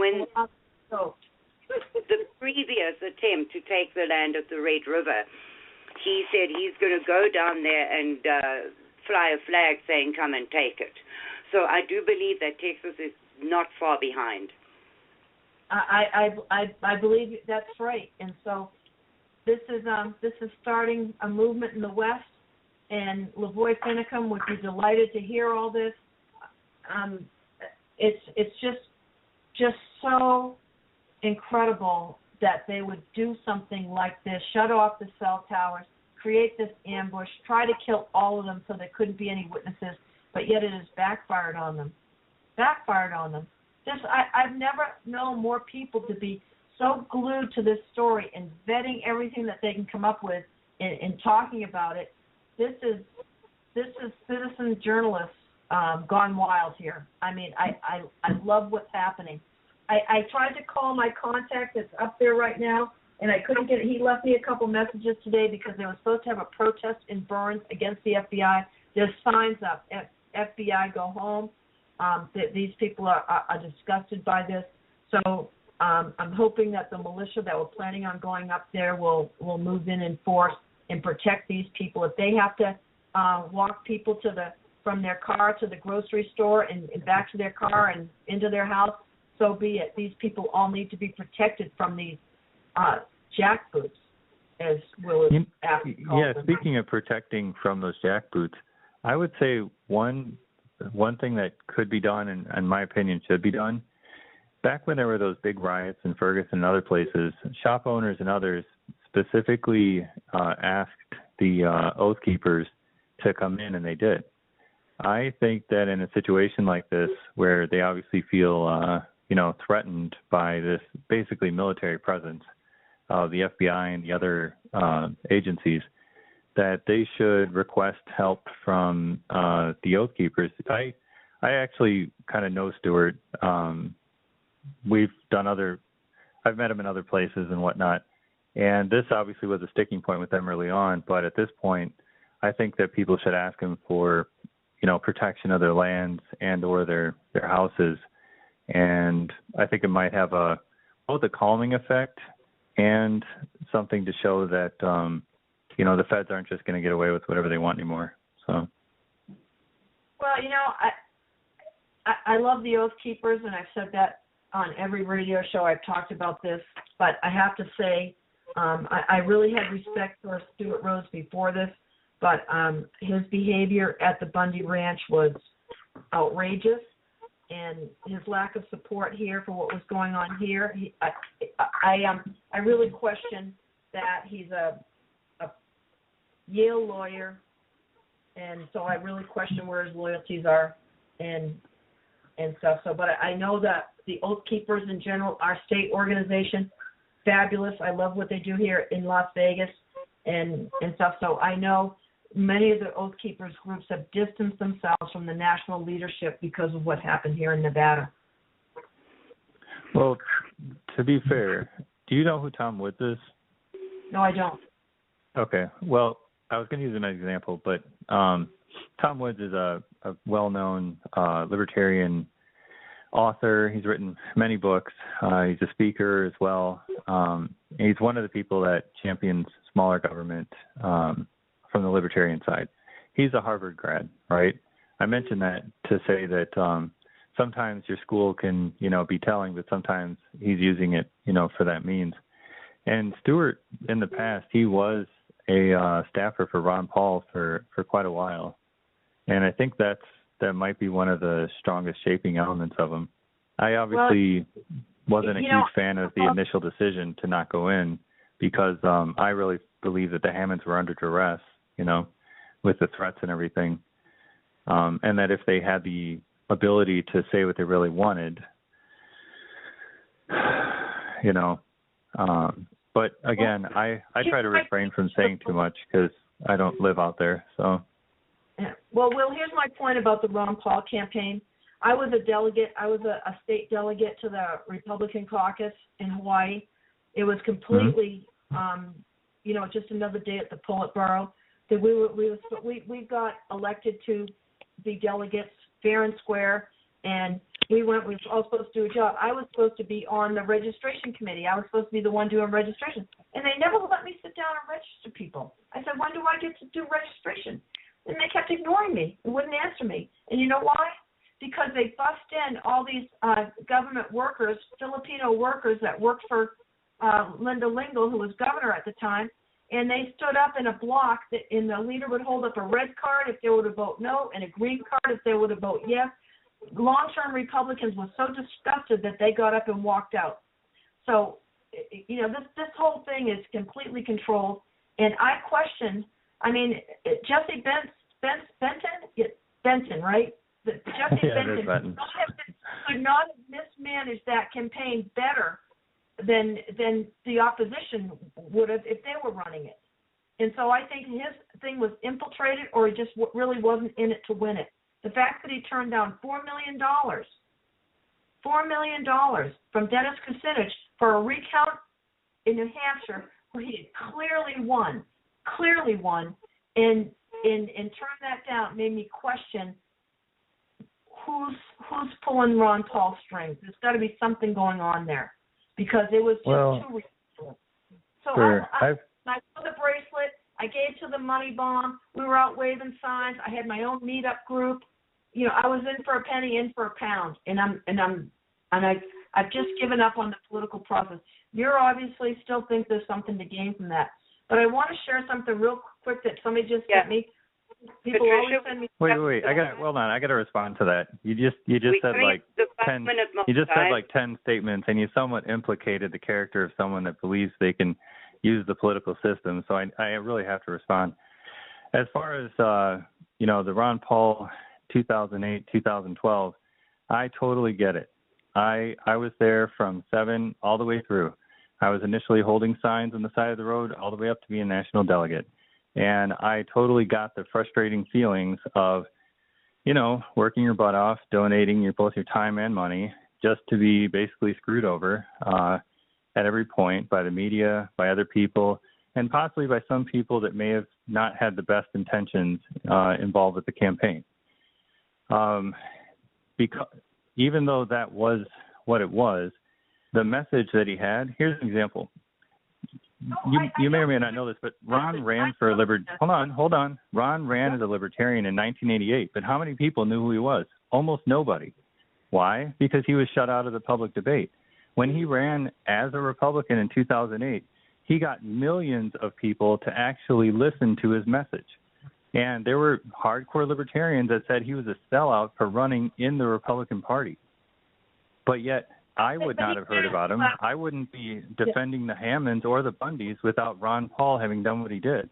the previous attempt to take the land of the Red River, he said he's going to go down there and fly a flag saying, come and take it. So I do believe that Texas is not far behind. I believe that's right. And so this is starting a movement in the West, and LaVoy Finicum would be delighted to hear all this. It's just so incredible that they would do something like this, shut off the cell towers, create this ambush, try to kill all of them so there couldn't be any witnesses, but yet it has backfired on them. I've never known more people to be so glued to this story and vetting everything that they can come up with and talking about it. This is citizen journalists gone wild here. I mean, I love what's happening. I tried to call my contact that's up there right now, and I couldn't get it. He left me a couple messages today because they were supposed to have a protest in Burns against the FBI. There's signs up, FBI go home. These people are disgusted by this. So I'm hoping that the militia that were planning on going up there will move in force and protect these people. If they have to walk people from their car to the grocery store and back to their car and into their house, so be it. These people all need to be protected from these jackboots, as Will is asked. Yeah, speaking of protecting from those jackboots, I would say one thing that could be done, and in my opinion should be done, back when there were those big riots in Ferguson and other places, shop owners and others specifically asked the Oath Keepers to come in, and they did. I think that in a situation like this, where they obviously feel threatened by this basically military presence of the FBI and the other agencies, that they should request help from the Oath Keepers. I actually kind of know Stuart. I've met him in other places and whatnot, and this obviously was a sticking point with them early on, but at this point, I think that people should ask him for, protection of their lands and or their houses, and I think it might have both a calming effect and something to show that, the feds aren't just going to get away with whatever they want anymore. So. Well, I love the Oath Keepers, and I've said that on every radio show. I've talked about this, but I have to say I really had respect for Stuart Rhodes before this, but his behavior at the Bundy Ranch was outrageous, and his lack of support here for what was going on here. I really question that. He's a Yale lawyer, and so I really question where his loyalties are and stuff. So, but I know that the Oath Keepers in general, our state organization, fabulous. I love what they do here in Las Vegas and stuff. So I know many of the Oath Keepers groups have distanced themselves from the national leadership because of what happened here in Nevada. Well, to be fair, do you know who Tom Woods is? No, I don't. Okay. Well, I was going to use an example, but Tom Woods is a well-known libertarian author. He's written many books. He's a speaker as well. He's one of the people that champions smaller government from the libertarian side. He's a Harvard grad, right? I mentioned that to say that sometimes your school can, be telling, but sometimes he's using it, for that means. And Stewart, in the past, he was a staffer for Ron Paul for quite a while. And I think that might be one of the strongest shaping elements of him. I obviously wasn't a huge fan of the initial decision to not go in because I really believe that the Hammonds were under duress, with the threats and everything. And that if they had the ability to say what they really wanted, but again, I try to refrain from saying too much because I don't live out there, so. Well, Will, here's my point about the Ron Paul campaign. I was a delegate. I was a state delegate to the Republican caucus in Hawaii. It was completely, just another day at the Politburo. That we got elected to be delegates fair and square, and we were all supposed to do a job. I was supposed to be on the registration committee. I was supposed to be the one doing registration, and they never let me sit down and register people. I said, when do I get to do registration? And they kept ignoring me and wouldn't answer me. And you know why? Because they bussed in all these government workers, Filipino workers that worked for Linda Lingle, who was governor at the time, and they stood up in a block, and the leader would hold up a red card if they were to vote no and a green card if they were to vote yes. Long-term Republicans were so disgusted that they got up and walked out. So, this whole thing is completely controlled, and I question. Jesse Benton, right? Jesse Benton could not have mismanaged that campaign better than the opposition would have if they were running it. And so I think his thing was infiltrated, or he just really wasn't in it to win it. The fact that he turned down $4 million from Dennis Kucinich for a recount in New Hampshire where he had clearly won, and turn that down made me question who's pulling Ron Paul's strings. There's got to be something going on there because it was just too ridiculous. So sure. I put the bracelet. I gave to the money bomb. We were out waving signs. I had my own meetup group. I was in for a penny, in for a pound, and I've just given up on the political process. You obviously still think there's something to gain from that. But I want to share something real quick that somebody just sent me. People Patricia, always send me. Wait. I got to respond to that. You just said like 10. You just said like 10 statements, and you somewhat implicated the character of someone that believes they can use the political system. So I really have to respond. As far as the Ron Paul 2008, 2012, I totally get it. I was there from 7 all the way through. I was initially holding signs on the side of the road all the way up to being a national delegate. And I totally got the frustrating feelings of, working your butt off, donating both your time and money just to be basically screwed over at every point by the media, by other people, and possibly by some people that may have not had the best intentions involved with the campaign. Because even though that was what it was, the message that he had, here's an example. You may or may not know this, but Ron ran for a Hold on. Ron ran as a libertarian in 1988, but how many people knew who he was? Almost nobody. Why? Because he was shut out of the public debate. When he ran as a Republican in 2008, he got millions of people to actually listen to his message. And there were hardcore libertarians that said he was a sellout for running in the Republican Party. But yet, I would not have heard about him. I wouldn't be defending the Hammonds or the Bundys without Ron Paul having done what he did.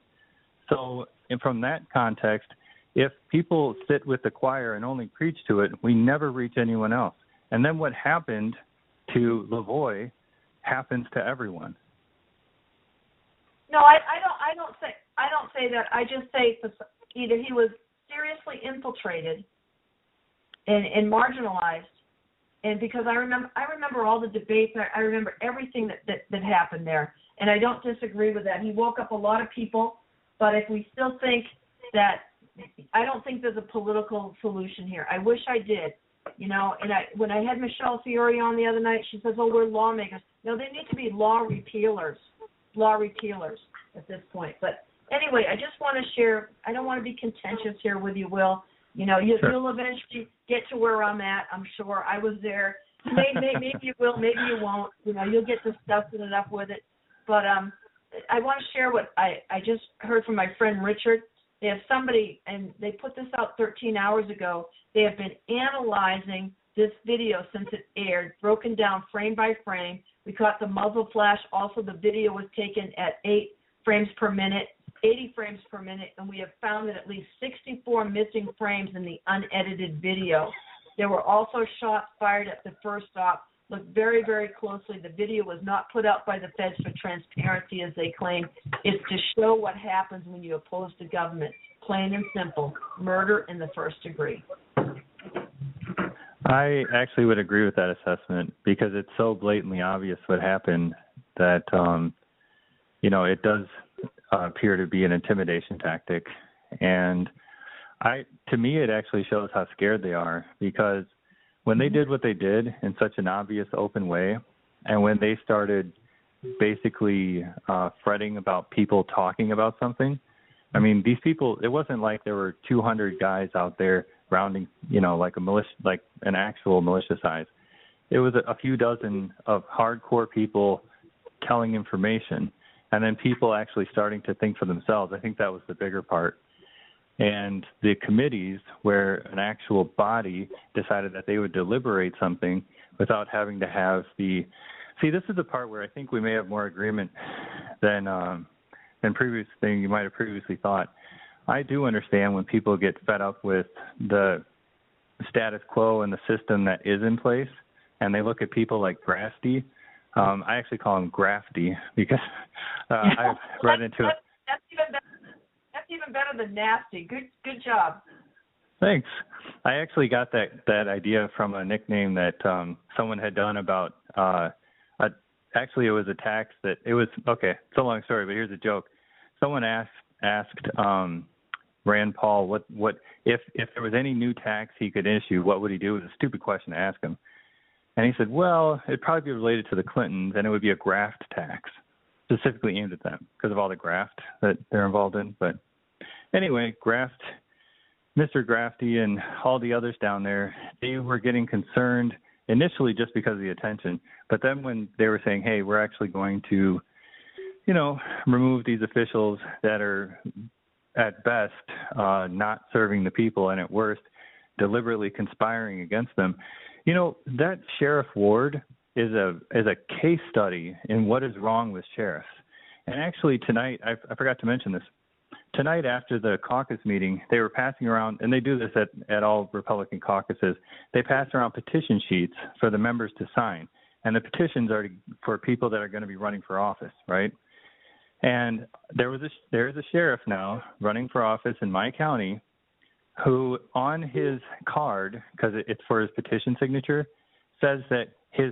So, and from that context, if people sit with the choir and only preach to it, we never reach anyone else. And then what happened to LaVoy happens to everyone. No, I don't say that. I just say either he was seriously infiltrated and marginalized, and because I remember all the debates, I remember everything that happened there, and I don't disagree with that. He woke up a lot of people, but if we still think that, I don't think there's a political solution here. I wish I did, and when I had Michelle Fiore on the other night, she says, oh, we're lawmakers. No, they need to be law repealers at this point. But anyway, I just want to share, I don't want to be contentious here with you, Will. Sure. You'll eventually get to where I'm at, I'm sure. I was there. Maybe you will, maybe you won't. You'll get disgusted enough with it. But I want to share what I just heard from my friend Richard. They have somebody, and they put this out 13 hours ago. They have been analyzing this video since it aired, broken down frame by frame. We caught the muzzle flash. Also, the video was taken at 8 frames per minute, 80 frames per minute, and we have found that at least 64 missing frames in the unedited video. There were also shots fired at the first stop. Look very, very closely. The video was not put out by the feds for transparency, as they claim. It's to show what happens when you oppose the government. Plain and simple. Murder in the first degree. I actually would agree with that assessment because it's so blatantly obvious what happened that, it does appear to be an intimidation tactic. And to me, it actually shows how scared they are because when they did what they did in such an obvious, open way, and when they started basically fretting about people talking about something, I mean, these people, it wasn't like there were 200 guys out there rounding, like a militia, like an actual militia size. It was a few dozen of hardcore people telling information, and then people actually starting to think for themselves. I think that was the bigger part. And the committees where an actual body decided that they would deliberate something without having to have this is the part where I think we may have more agreement than previous thing you might have previously thought. I do understand when people get fed up with the status quo and the system that is in place, and they look at people like Grafty. I actually call him Grafty because I've read into it. That's even better than nasty. Good job. Thanks. I actually got that idea from a nickname that someone had done about. Actually, it was a tax that it was okay. It's a long story, but here's a joke. Someone asked Rand Paul what if there was any new tax he could issue, what would he do? It was a stupid question to ask him, and he said, well, it'd probably be related to the Clintons, and it would be a graft tax, specifically aimed at them because of all the graft that they're involved in. But anyway, Mr. Grafty and all the others down there, they were getting concerned initially just because of the attention. But then when they were saying, hey, we're actually going to, remove these officials that are at best not serving the people and at worst deliberately conspiring against them, that Sheriff Ward is a case study in what is wrong with sheriffs. And actually tonight, I forgot to mention this, tonight after the caucus meeting, they were passing around, and they do this at all Republican caucuses, they pass around petition sheets for the members to sign. And the petitions are for people that are going to be running for office, right? And there is a sheriff now running for office in my county who on his card, because it's for his petition signature, says that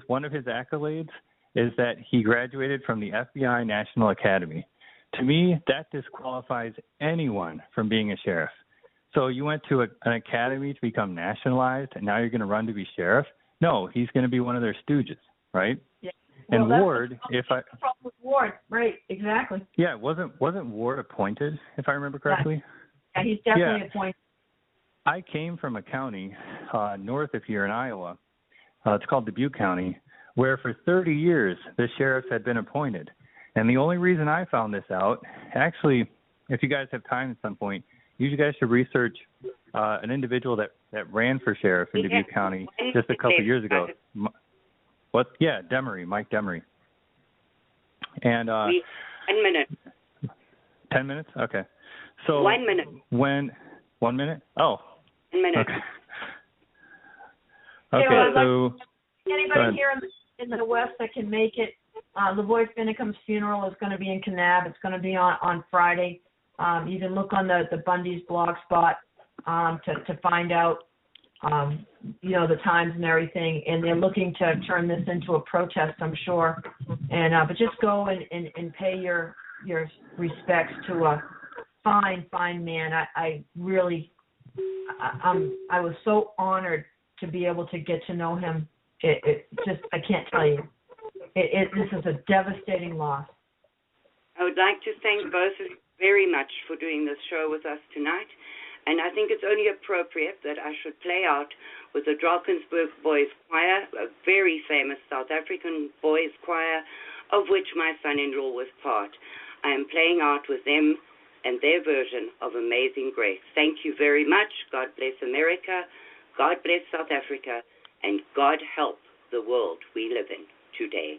one of his accolades is that he graduated from the FBI National Academy. To me, that disqualifies anyone from being a sheriff. So you went to an academy to become nationalized, and now you're going to run to be sheriff? No, he's going to be one of their stooges, right? Yeah. And well, Ward, Ward, right? Exactly. Yeah, wasn't Ward appointed, if I remember correctly? Yeah, he's definitely appointed. I came from a county north of here in Iowa. It's called Dubuque County, where for 30 years the sheriffs had been appointed. And the only reason I found this out, actually, if you guys have time at some point, you guys should research an individual that ran for sheriff in Dubuque County just a couple of years ago. What? Yeah, Demery, Mike Demery. And 1 minute. 10 minutes? Okay. So 1 minute. When 1 minute? Oh. 1 minute. Okay. Yeah, Okay. well, So anybody here in the West that can make it, LaVoy Finicum's funeral is going to be in Kanab. It's going to be on Friday. You can look on the Bundy's blog spot to find out, the times and everything. And they're looking to turn this into a protest, I'm sure. And but just go and pay your respects to a fine man. I really, I was so honored to be able to get to know him. It just, I can't tell you. This is a devastating loss. I would like to thank both of you very much for doing this show with us tonight. And I think it's only appropriate that I should play out with the Drakensberg Boys Choir, a very famous South African boys choir, of which my son-in-law was part. I am playing out with them and their version of Amazing Grace. Thank you very much. God bless America. God bless South Africa. And God help the world we live in today.